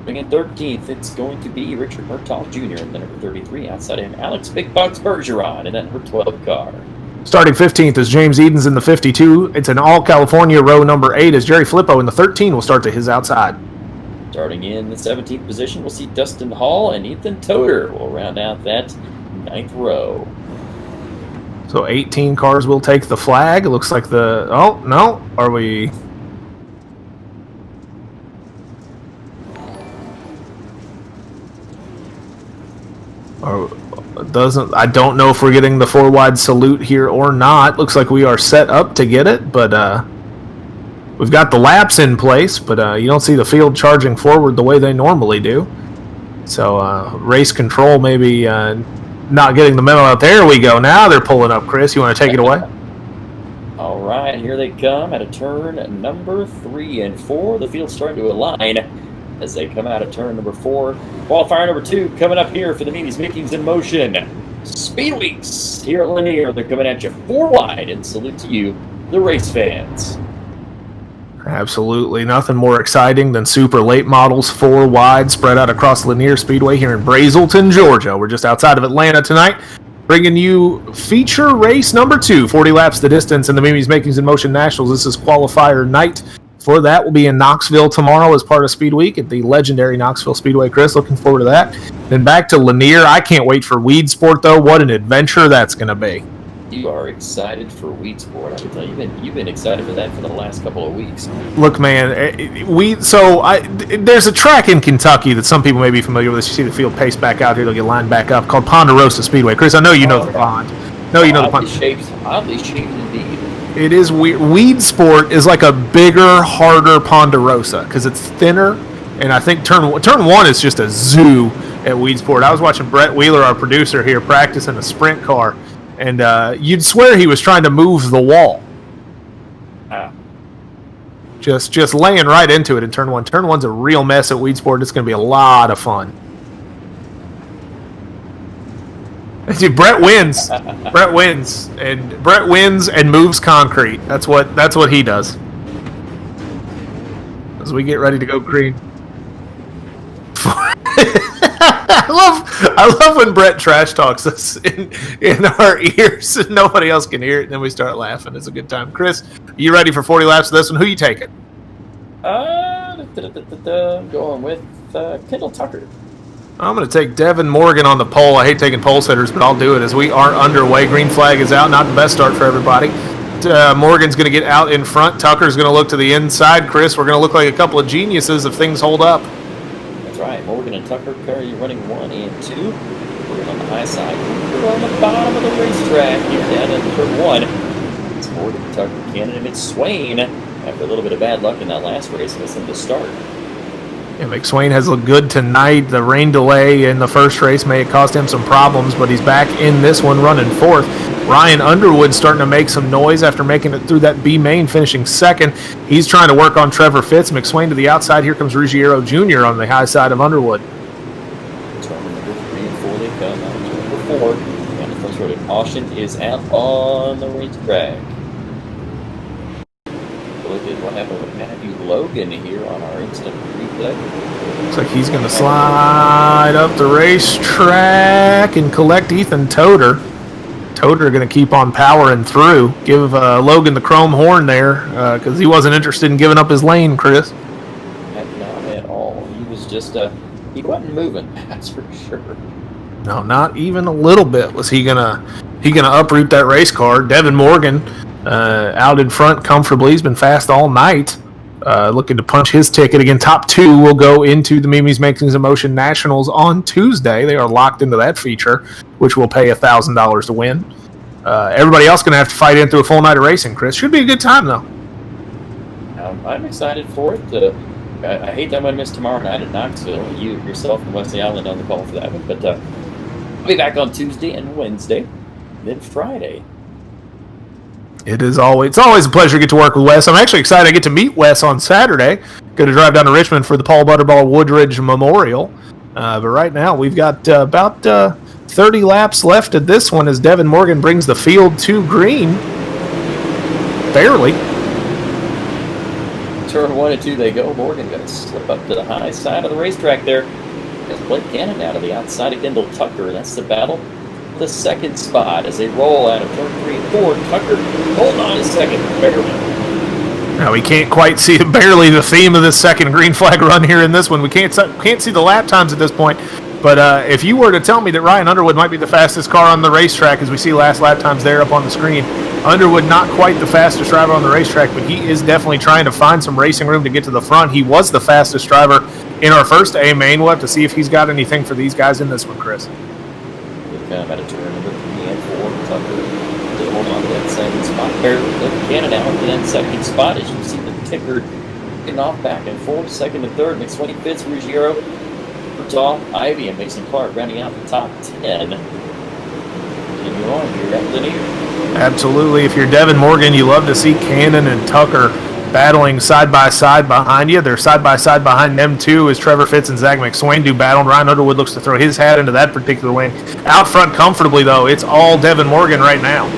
S1: In 13th, it's going to be Richard Murtaugh Jr. in the number 33. Outside of him, Alex Big Bucks Bergeron in that number 12 car.
S2: Starting 15th is James Edens in the 52. It's an all-California row number 8 as Jerry Flippo in the 13 will start to his outside.
S1: Starting in the 17th position, we'll see Dustin Hall and Ethan Toder will round out that 9th row.
S2: So 18 cars will take the flag. It looks like the... Oh, no. Are we... I don't know if we're getting the 4-wide salute here or not. Looks like we are set up to get it, but we've got the laps in place, but you don't see the field charging forward the way they normally do. So race control maybe not getting the memo out. There we go. Now they're pulling up, Chris. You want to take it away?
S1: All right, here they come at a turn number 3 and 4. The field's starting to align as they come out of turn number 4. Qualifier number 2 coming up here for the Mimi's Mickey's in Motion. Speedweeks here at Lanier. They're coming at you 4 wide, and salute to you, the race fans.
S2: Absolutely. Nothing more exciting than super late models 4 wide spread out across Lanier Speedway here in Brazelton, Georgia. We're just outside of Atlanta tonight, bringing you feature race number 2, 40 laps the distance in the Mimi's Makings in Motion Nationals. This is qualifier night. For that, we'll be in Knoxville tomorrow as part of Speedweek at the legendary Knoxville Speedway. Chris, looking forward to that. Then back to Lanier. I can't wait for Weed Sport, though. What an adventure that's going to be.
S1: You are excited for Weed Sport. I can tell you've been excited for that for the last couple of weeks.
S2: Look, man, there's a track in Kentucky that some people may be familiar with. You see the field pace back out here. They'll get lined back up, called Ponderosa Speedway. Chris, I know you know the pond. No, you know the pond.
S1: Oddly shaped indeed.
S2: It is weird. Weed Sport is like a bigger, harder Ponderosa because it's thinner, and I think turn 1 is just a zoo at Weed Sport. I was watching Brett Wheeler, our producer here, practice in a sprint car, and you'd swear he was trying to move the wall. Just laying right into it in turn 1. Turn 1's a real mess at Weed Sport. It's going to be a lot of fun. Dude, Brett wins. Brett wins and moves concrete. That's what he does. As we get ready to go green. I love when Brett trash talks us in our ears and nobody else can hear it, and then we start laughing. It's a good time. Chris, are you ready for 40 laps of this one? Who are you taking?
S1: I'm going with Kendall Tucker.
S2: I'm going to take Devin Morgan on the pole. I hate taking pole sitters, but I'll do it as we are underway. Green flag is out. Not the best start for everybody. Morgan's going to get out in front. Tucker's going to look to the inside. Chris, we're going to look like a couple of geniuses if things hold up.
S1: That's right. Morgan and Tucker currently running 1 and 2. Morgan on the high side. We're on the bottom of the racetrack here down in turn 1. It's Morgan, Tucker, Cannon, and it's Swain. After a little bit of bad luck in that last race, missing the start.
S2: Yeah, McSwain has looked good tonight. The rain delay in the first race may have caused him some problems, but he's back in this one running 4th. Ryan Underwood's starting to make some noise after making it through that B main, finishing 2nd. He's trying to work on Trevor Fitz. McSwain to the outside. Here comes Ruggiero Jr. on the high side of Underwood.
S1: Turn number 3 and 4, they come out to number 4. And the first road of caution is out on the racetrack. Look at what happened with Matthew Logan here on our instant replay.
S2: Looks like he's going to slide up the racetrack and collect Ethan Toder. Toder going to keep on powering through. Give Logan the chrome horn there because he wasn't interested in giving up his lane, Chris.
S1: Not at all. He was just, he wasn't moving, that's for sure.
S2: No, not even a little bit was he gonna uproot that race car. Devin Morgan out in front comfortably. He's been fast all night. Looking to punch his ticket. Again, top 2 will go into the Mimi's Makings in Motion Nationals on Tuesday. They are locked into that feature, which will pay $1,000 to win. Everybody else going to have to fight in through a full night of racing, Chris. Should be a good time, though.
S1: I'm excited for it. I hate that I'm going to miss tomorrow night at Knoxville. You, yourself, and Wesley Island on the call for that one. But I'll be back on Tuesday and Wednesday, then Friday.
S2: It's always a pleasure to get to work with Wes. I'm actually excited I get to meet Wes on Saturday. Going to drive down to Richmond for the Paul Butterball Woodridge Memorial. But right now, we've got about 30 laps left of this one as Devin Morgan brings the field to green. Barely.
S1: Turn 1 and 2 they go. Morgan going to slip up to the high side of the racetrack there. As Blake Cannon out of the outside of Kendall Tucker. That's the battle for the second spot as they roll out of turn 3 and 4. Tucker holding on a second. Barely.
S2: Now we can't quite see barely the theme of this second green flag run here in this one. We can't see the lap times at this point. But if you were to tell me that Ryan Underwood might be the fastest car on the racetrack, as we see last lap times there up on the screen, Underwood not quite the fastest driver on the racetrack, but he is definitely trying to find some racing room to get to the front. He was the fastest driver in our first A main. We'll have to see if he's got anything for these guys in this one, Chris.
S1: We've come at a turn number 3 and 4. Tucker to hold on to that second spot. Barely Blake Cannon out in that second spot as you see the ticker getting off back and forth. Second and third. McSwain fifth. Ruggiero, Bertal, Ivy, and Mason Clark rounding out the top 10. Continue on here at Lanier.
S2: Absolutely. If you're Devin Morgan, you love to see Cannon and Tucker battling side by side behind you. They're side by side behind them too as Trevor Fitz and Zach McSwain do battle. Ryan Underwood looks to throw his hat into that particular win. Out front comfortably though, it's all Devin Morgan right now.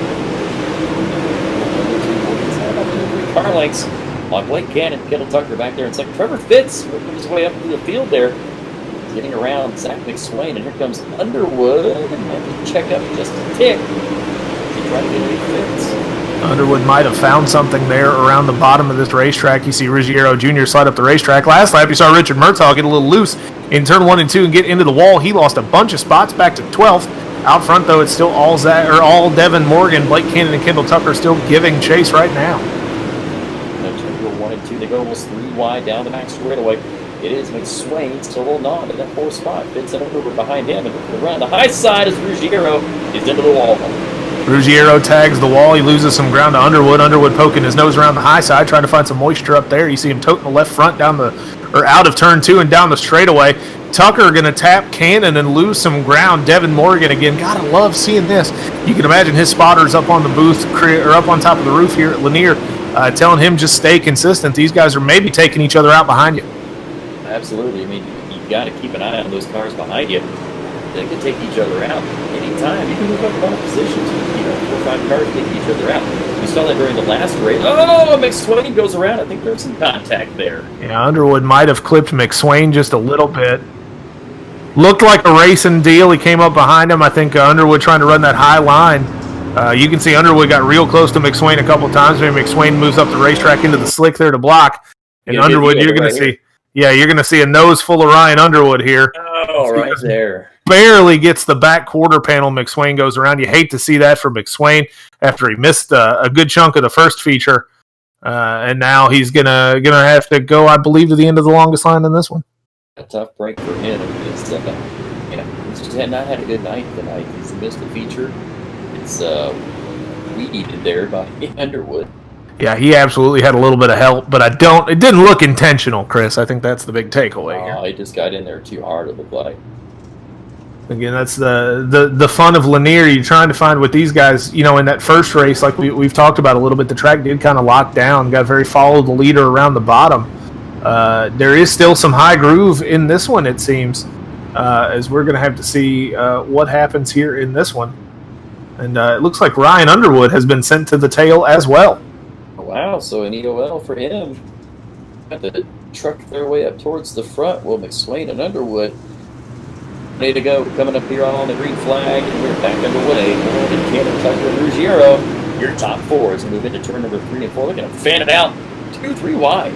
S1: Car lengths on Blake Cannon, Kendall Tucker back there. It's like Trevor Fitz working his way up to the field there, getting around Zach McSwain, and here comes Underwood. And check up just a tick. Trying to get a Fitz.
S2: Underwood might have found something there around the bottom of this racetrack. You see Ruggiero Jr. slide up the racetrack. Last lap, you saw Richard Murtaugh get a little loose in turn 1 and 2 and get into the wall. He lost a bunch of spots back to 12th. Out front, though, it's still all Devin Morgan. Blake Cannon and Kendall Tucker still giving chase right now.
S1: Turn 1 and 2, they go almost 3 wide down the back straightaway. It is McSwain still holding on to that 4th spot. Fitz and Underwood behind him, and around the high side as Ruggiero is into the wall.
S2: Ruggiero tags the wall. He loses some ground to Underwood. Underwood poking his nose around the high side, trying to find some moisture up there. You see him toting the left front down out of turn 2 and down the straightaway. Tucker going to tap Cannon and lose some ground. Devin Morgan again. Gotta love seeing this. You can imagine his spotters up on the booth or up on top of the roof here at Lanier, telling him just stay consistent. These guys are maybe taking each other out behind you.
S1: Absolutely. I mean, you got to keep an eye on those cars behind you. They can take each other out anytime. You can move up a lot of positions. 4 or 5 cars take each other out. We saw that during the last race. Oh, McSwain goes around. I think there's some contact there.
S2: Yeah, Underwood might have clipped McSwain just a little bit. Looked like a racing deal. He came up behind him. I think Underwood trying to run that high line. You can see Underwood got real close to McSwain a couple times. Maybe McSwain moves up the racetrack into the slick there to block. And Underwood, you're going to see... Yeah, you're going to see a nose full of Ryan Underwood here.
S1: Oh, right there.
S2: Barely gets the back quarter panel. McSwain goes around. You hate to see that for McSwain after he missed a good chunk of the first feature. And now he's gonna have to go, I believe, to the end of the longest line in this one.
S1: A tough break for him. He's just not had a good night tonight. He's missed a feature. It's weeded there by Underwood.
S2: Yeah, he absolutely had a little bit of help, but it didn't look intentional, Chris. I think that's the big takeaway here.
S1: He just got in there too hard, it looked like.
S2: Again, that's the fun of Lanier. You're trying to find with these guys, in that first race, like we've talked about a little bit, the track did kind of lock down, got very follow the leader around the bottom. There is still some high groove in this one, it seems, as we're going to have to see what happens here in this one. And it looks like Ryan Underwood has been sent to the tail as well.
S1: Wow, so an EOL for him. Got to truck their way up towards the front. Well, McSwain and Underwood ready to go. Coming up here on the green flag, and we're back underway. Morgan, Cannon, Tucker, and Ruggiero. Your top 4 as we move into turn number 3 and 4. They're going to fan it out 2-3 wide.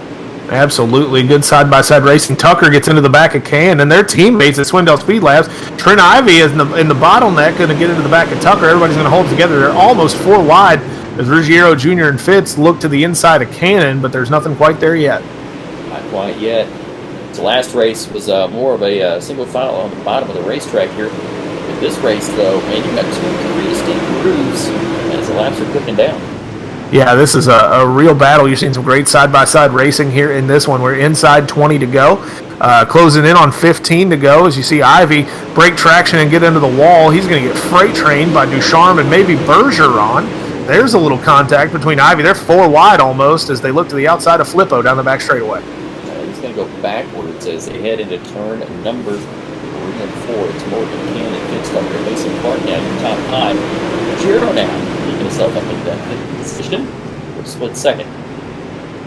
S2: Absolutely. Good side-by-side racing. Tucker gets into the back of Cannon, and their teammates at Swindell Speed Labs. Trent Ivy is in the bottleneck, going to get into the back of Tucker. Everybody's going to hold together. They're almost 4 wide as Ruggiero Jr. and Fitz look to the inside of Cannon, but there's nothing quite there yet.
S1: Not quite yet. The last race was more of a single file on the bottom of the racetrack here. With this race, though, man, you've got 2-3 distinct grooves as the laps are cooking down.
S2: Yeah, this is a real battle. You've seen some great side-by-side racing here in this one. We're inside 20 to go. Closing in on 15 to go as you see Ivy break traction and get into the wall. He's going to get freight trained by Ducharme and maybe Bergeron. There's a little contact between Ivy. They're 4 wide almost as they look to the outside of Flippo down the back straightaway.
S1: He's going to go backwards as they head into turn number and 4. It's Morgan, Cannon, Fitztucker, Mason Clark now, your top 5. Ruggiero now, picking himself up in that position. We'll split second.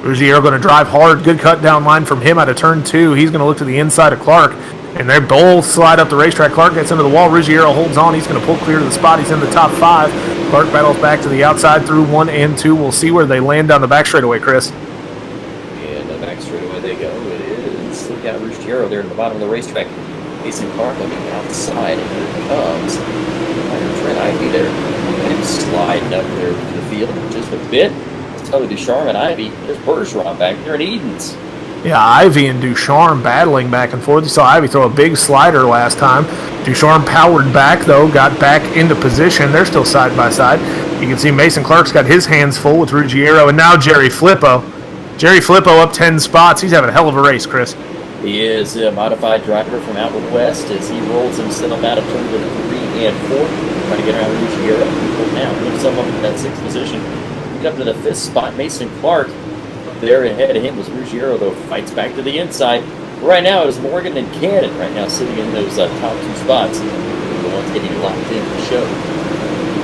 S2: Ruggiero going to drive hard. Good cut down line from him out of turn 2. He's going to look to the inside of Clark. And they both slide up the racetrack. Clark gets into the wall. Ruggiero holds on. He's going to pull clear to the spot. He's in the top 5. Clark battles back to the outside through 1 and 2. We'll see where they land down the back straightaway, Chris.
S1: And the back straightaway they go. It is. Look out, Ruggiero there in the bottom of the racetrack. Mason Clark looking outside. And here it comes. Trent Ivy there. And him sliding up there to the field just a bit. Tully Ducharme and Ivy. There's Bergeron back there in Edens.
S2: Yeah, Ivy and Ducharme battling back and forth. You saw Ivy throw a big slider last time. Ducharme powered back, though, got back into position. They're still side by side. You can see Mason Clark's got his hands full with Ruggiero, and now Jerry Flippo. Jerry Flippo up 10 spots. He's having a hell of a race, Chris.
S1: He is a modified driver from out west as he rolls himself out of turn 3 and 4. Trying to get around Ruggiero. Now, put himself up in that 6th position. Get up to the 5th spot, Mason Clark. There ahead of him was Ruggiero, though, fights back to the inside. Right now it is Morgan and Cannon right now sitting in those top 2 spots. The ones getting locked in the show.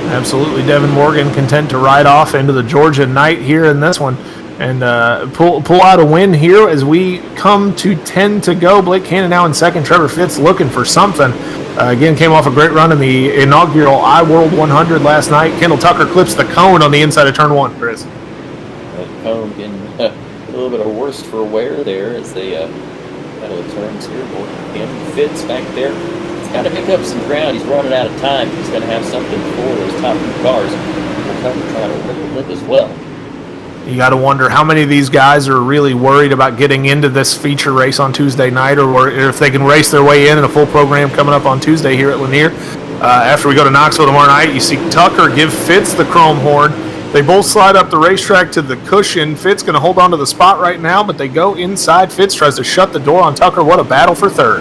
S2: Absolutely. Devin Morgan content to ride off into the Georgia night here in this one and pull out a win here as we come to 10 to go. Blake Cannon now in second. Trevor Fitz looking for something. Again, came off a great run in the inaugural iWorld 100 last night. Kendall Tucker clips the cone on the inside of turn 1, Chris.
S1: That cone getting a little bit of worse for wear there as they out of the turns here. Morgan Cannon Fitz back there. He's got to pick up some ground. He's running out of time. He's going to have something for those top 2 cars. We'll try to rip the lip as well.
S2: You got to wonder how many of these guys are really worried about getting into this feature race on Tuesday night, or if they can race their way in a full program coming up on Tuesday here at Lanier. After we go to Knoxville tomorrow night, you see Tucker give Fitz the chrome horn. They both slide up the racetrack to the cushion. Fitz going to hold on to the spot right now, but they go inside. Fitz tries to shut the door on Tucker. What a battle for third.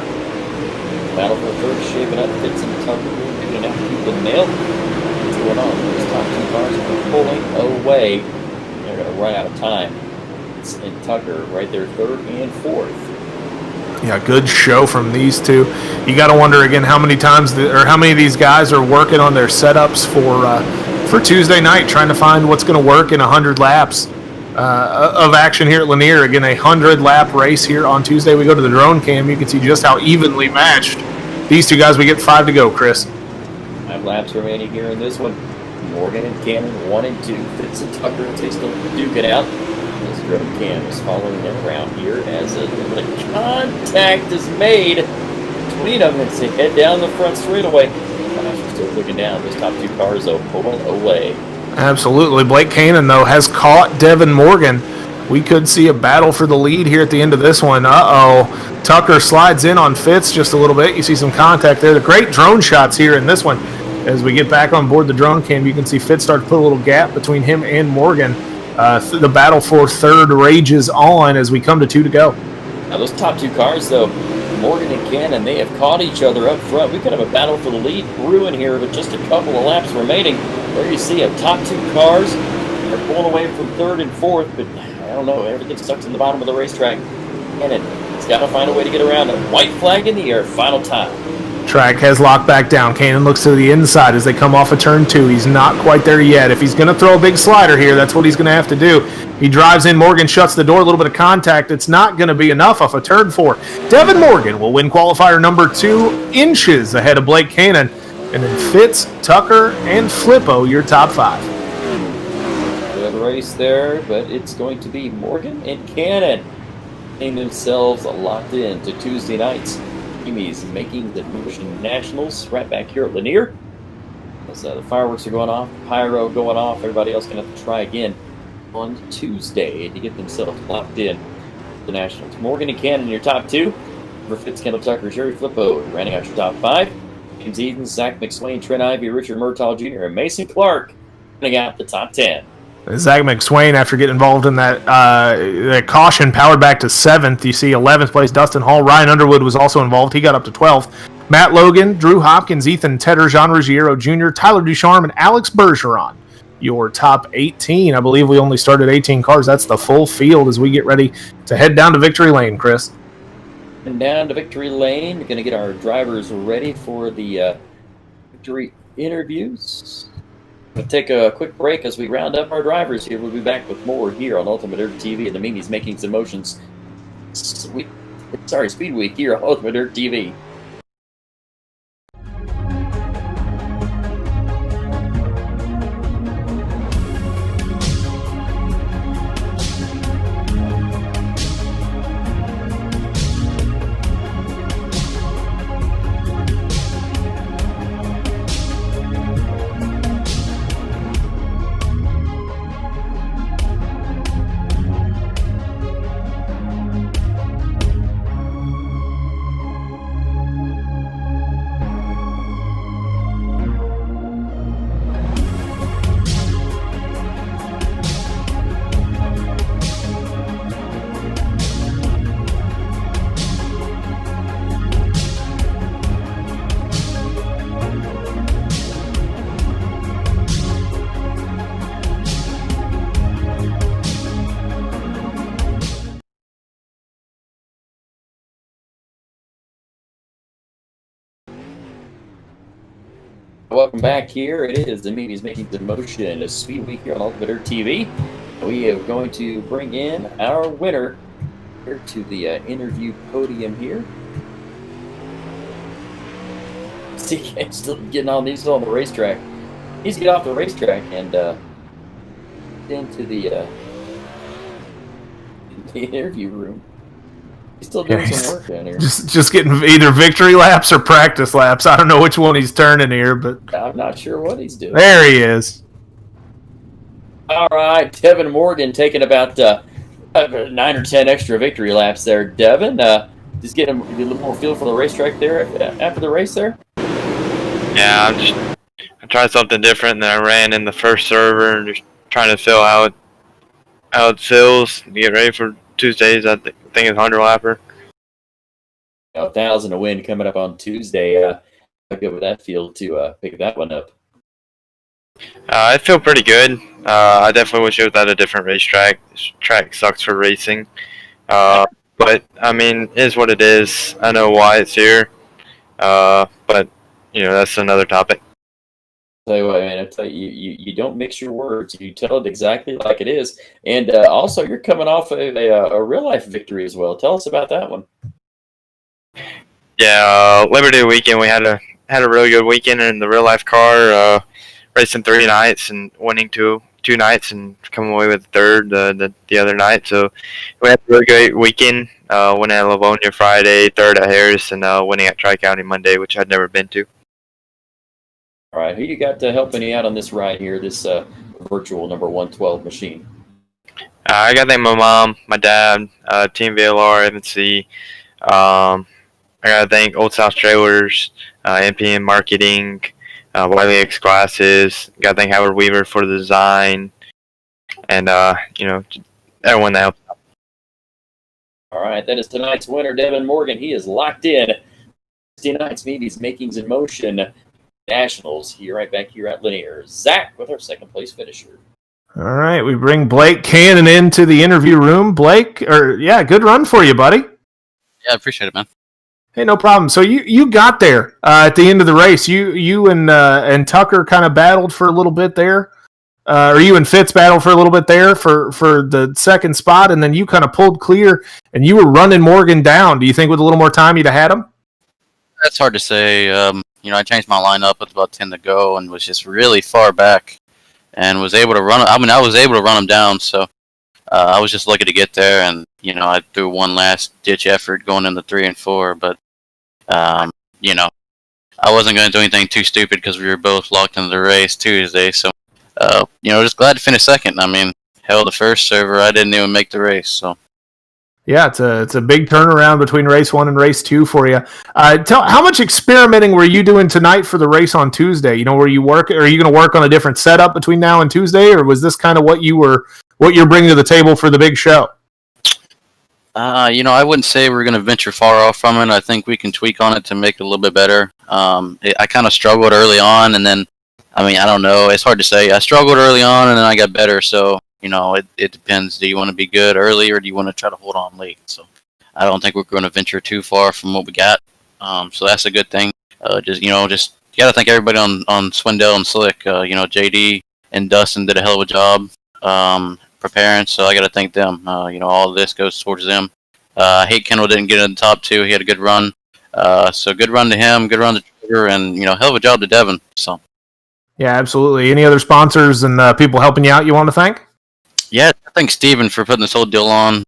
S1: Battle for third shaping up. Fitz and Tucker moving out to the nail. What's going on? Those top 2 cars are pulling away. They're going to run out of time. Fitz and Tucker right there, 3rd and 4th.
S2: Yeah, good show from these two. You got to wonder again how many times how many of these guys are working on their setups for Tuesday night, trying to find what's going to work in 100 laps of action here at Lanier. Again, a 100-lap race here on Tuesday. We go to the drone cam. You can see just how evenly matched these two guys. We get 5 to go, Chris.
S1: 5 laps remaining here in this one. Morgan and Cannon 1 and 2. Fitz and Tucker as they still duke it out. This drone cam is following them around here as a little bit of contact is made between them as they head down the front straightaway. Still looking down. Those top 2 cars, though, pulling away.
S2: Absolutely. Blake Cannon, though, has caught Devin Morgan. We could see a battle for the lead here at the end of this one. Tucker slides in on Fitz just a little bit. You see some contact there. The great drone shots here in this one. As we get back on board the drone cam, you can see Fitz start to put a little gap between him and Morgan. The battle for third rages on as we come to 2 to go.
S1: Now, those top 2 cars, though, Morgan and Cannon, they have caught each other up front. We could have a battle for the lead brewing here with just a couple of laps remaining. There you see top 2 cars are pulling away from 3rd and 4th, but I don't know, everything's stuck in the bottom of the racetrack. Cannon has got to find a way to get around it. White flag in the air, final time.
S2: Track has locked back down. Cannon looks to the inside as they come off of turn 2. He's not quite there yet. If he's going to throw a big slider here, that's what he's going to have to do. He drives in. Morgan shuts the door. A little bit of contact. It's not going to be enough off of turn 4. Devin Morgan will win qualifier number 2, inches ahead of Blake Cannon. And then Fitz, Tucker, and Flippo, your top 5.
S1: We have a race there, but it's going to be Morgan and Cannon getting themselves locked in to Tuesday nights. He's making the Motion Nationals right back here at Lanier. As the fireworks are going off, pyro going off, everybody else going to have to try again on Tuesday to get themselves locked in the Nationals. Morgan and Cannon, your top 2. For Fitz, Kendall Tucker, Jerry Flippo, rounding out your top 5. James Edens, Zach McSwain, Trent Ivy, Richard Murtaugh Jr., and Mason Clark rounding out the top 10.
S2: Zach McSwain, after getting involved in that caution, powered back to 7th. You see 11th place Dustin Hall. Ryan Underwood was also involved. He got up to 12th. Matt Logan, Drew Hopkins, Ethan Tedder, Jean Ruggiero Jr., Tyler Ducharme, and Alex Bergeron. Your top 18. I believe we only started 18 cars. That's the full field as we get ready to head down to Victory Lane, Chris.
S1: And down to victory lane. We're going to get our drivers ready for the victory interviews. We'll take a quick break as we round up our drivers here. We'll be back with more here on Ultimate Dirt TV and the Mimi's Making Some Motions. Speedweek here on Ultimate Dirt TV. Welcome back here. It is the Mimi's Making the Motion, a Speed Week here on Ultimate Dirt TV. We are going to bring in our winner here to the interview podium here. CK's still getting on these on the racetrack. He's get off the racetrack and into the interview room. He's still doing some work down here.
S2: Just getting either victory laps or practice laps. I don't know which one he's turning here, but
S1: I'm not sure what he's doing.
S2: There he is.
S1: All right, Devin Morgan taking about 9 or 10 extra victory laps there. Devin, just getting a little more feel for the racetrack there after the race there.
S3: Yeah, I tried something different than I ran in the first server, and just trying to feel how it feels to get ready for Tuesdays. I think it's 100 lapper.
S1: 1,000 to win coming up on Tuesday. How good would that feel to pick that one up?
S3: I feel pretty good. I definitely wish it was at a different racetrack. This track sucks for racing. But, I mean, it is what it is. I know why it's here. But, that's another topic.
S1: Tell you what, man, I tell you don't mix your words. You tell it exactly like it is. And also, you're coming off a real-life victory as well. Tell us about that one.
S3: Yeah, Liberty weekend, we had a really good weekend in the real-life car, racing 3 nights and winning two nights and coming away with the third the other night. So we had a really great weekend, winning at Livonia Friday, third at Harris, and winning at Tri-County Monday, which I'd never been to.
S1: All right, who you got helping you out on this ride here, this virtual number 112 machine?
S3: I got to thank my mom, my dad, Team VLR, MNC. I got to thank Old South Trailers, NPM Marketing, Wiley X Glasses. Got to thank Howard Weaver for the design, and everyone that helped.
S1: All right, that is tonight's winner, Devin Morgan. He is locked in. Tonight's Mimi's Makings in Motion Nationals here, right back here at Lanier. Zach with our second place finisher.
S2: All right, we bring Blake Cannon into the interview room. Blake, good run for you, buddy.
S4: Yeah, I appreciate it, man.
S2: Hey, no problem. So you got there at the end of the race. You and Tucker kind of battled for a little bit there. Or you and Fitz battled for a little bit there for the second spot, and then you kind of pulled clear, and you were running Morgan down. Do you think with a little more time you'd have had him?
S4: That's hard to say. I changed my lineup with about 10 to go and was just really far back and was able to run. I was able to run him down, so I was just lucky to get there. And, I threw one last ditch effort going into 3 and 4, but, I wasn't going to do anything too stupid because we were both locked into the race Tuesday. So, just glad to finish second. I mean, hell, the first server, I didn't even make the race, so.
S2: Yeah, it's a big turnaround between race 1 and race 2 for you. How much experimenting were you doing tonight for the race on Tuesday? Are you going to work on a different setup between now and Tuesday, or was this kind of what you're bringing to the table for the big show?
S4: I wouldn't say we're going to venture far off from it. I think we can tweak on it to make it a little bit better. I kind of struggled early on, and then, I don't know. It's hard to say. I struggled early on, and then I got better, so. It depends. Do you want to be good early or do you want to try to hold on late? So, I don't think we're going to venture too far from what we got. So that's a good thing. Just you got to thank everybody on Swindell and Slick. JD and Dustin did a hell of a job preparing, so I got to thank them. All of this goes towards them. I hate Kendall didn't get in the top 2. He had a good run. So good run to him, good run to Trevor, and hell of a job to Devin. So
S2: Yeah, absolutely. Any other sponsors and people helping you out you want to thank?
S4: yeah, I thank Steven for putting this whole deal on.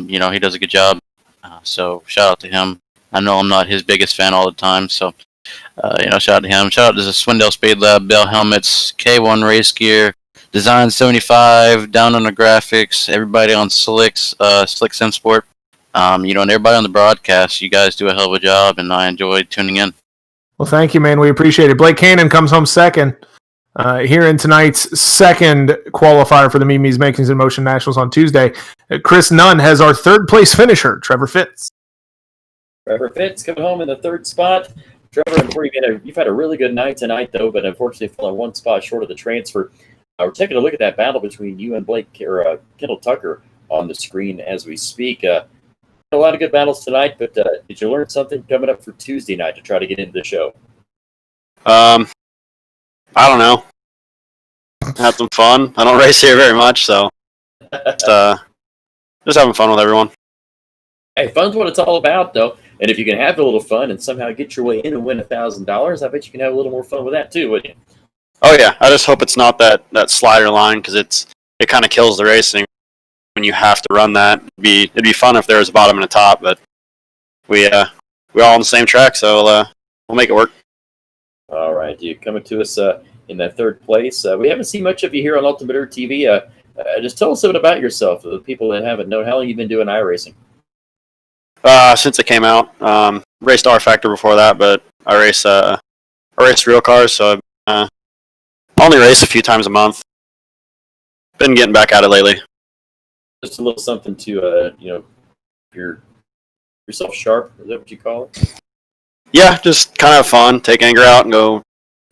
S4: He does a good job. So shout out to him. I know I'm not his biggest fan all the time, so shout out to him. Shout out to the Swindell Speed Lab, Bell Helmets, K1 Race Gear, Design 75, Down Under Graphics, everybody on Slick Sim Sport, and everybody on the broadcast. You guys do a hell of a job, and I enjoyed tuning in.
S2: Well, thank you, man. We appreciate it. Blake Cannon comes home second here in tonight's second qualifier for the Mimi's Makings in Motion Nationals on Tuesday. Chris Nunn has our third place finisher, Trevor Fitz.
S1: Trevor Fitz coming home in the third spot. Trevor, you've had a really good night tonight, though, but unfortunately fallen one spot short of the transfer. We're taking a look at that battle between you and Kendall Tucker on the screen as we speak. A lot of good battles tonight, but did you learn something coming up for Tuesday night to try to get into the show?
S5: I don't know. Had some fun. I don't race here very much, so just having fun with everyone.
S1: Hey, fun's what it's all about, though. And if you can have a little fun and somehow get your way in and win $1,000, I bet you can have a little more fun with that too, wouldn't you?
S5: Oh yeah, I just hope it's not that slider line because it kind of kills the racing when you have to run that. It'd be fun if there was a bottom and a top, but we're all on the same track, so we'll make it work. All
S1: right, you coming to us in that third place. We haven't seen much of you here on Ultimate Earth TV. Just tell us a bit about yourself, the people that haven't known. How long you been doing iRacing?
S5: Since it came out, raced R Factor before that, but I race real cars, so I only race a few times a month. Been getting back at it lately.
S1: Just a little something to yourself sharp. Is that what you call it?
S5: Yeah, just kind of fun. Take anger out and go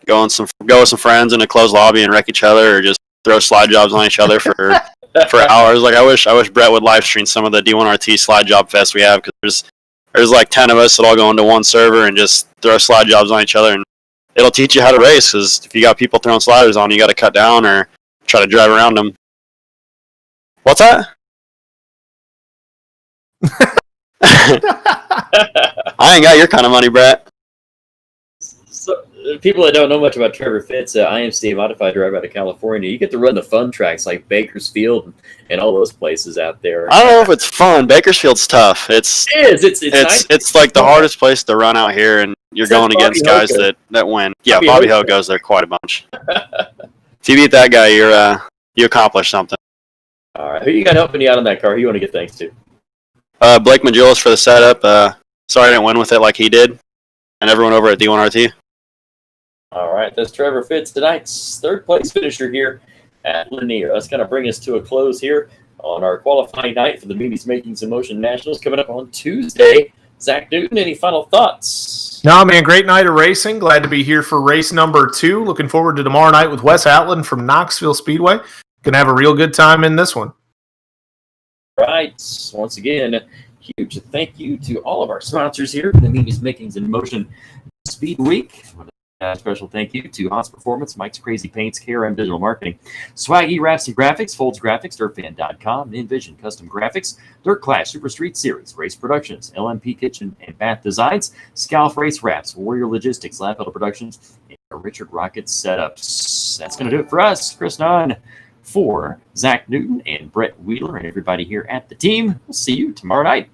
S5: with some friends in a closed lobby and wreck each other, or just throw slide jobs on each other for hours. Like I wish Brett would live stream some of the D1RT slide job fest we have, because there's like 10 of us that all go into one server and just throw slide jobs on each other, and it'll teach you how to race. Because if you got people throwing sliders on, you got to cut down or try to drive around them. What's that? I ain't got your kind of money, Brett.
S1: So, people that don't know much about Trevor Fitz, I am Steve, modified driver out of California. You get to run the fun tracks like Bakersfield and all those places out there.
S5: I don't know if it's fun. Bakersfield's tough. It is. It's nice. It's like the hardest place to run out here, and you're going against guys that win. Yeah, Bobby Ho goes there quite a bunch. If you beat that guy, you accomplish something.
S1: All right, who you got helping you out on that car? Who you want to give thanks to?
S5: Blake Majulis for the setup. Sorry I didn't win with it like he did, and everyone over at D1RT.
S1: All right, that's Trevor Fitz, tonight's third place finisher here at Lanier. That's going to bring us to a close here on our qualifying night for the Mimi's Makings in Motion Nationals coming up on Tuesday. Zach Newton, any final thoughts?
S2: No, man, great night of racing. Glad to be here for race number 2. Looking forward to tomorrow night with Wes Outland from Knoxville Speedway. Going to have a real good time in this one.
S1: Right. Once again, huge thank you to all of our sponsors here for the Mimi's Makings in Motion Speedweek. A special thank you to Haas Performance, Mike's Crazy Paints, KRM Digital Marketing, Swaggy Rafsy Graphics, Folds Graphics, DirtFan.com, Envision Custom Graphics, Dirt Clash Super Street Series, Race Productions, LMP Kitchen and Bath Designs, Scalf Race Wraps, Warrior Logistics, Lab Pedal Productions, and Richard Rocket Setups. That's going to do it for us. Chris Nunn for Zach Newton and Brett Wheeler and everybody here at the team. We'll see you tomorrow night.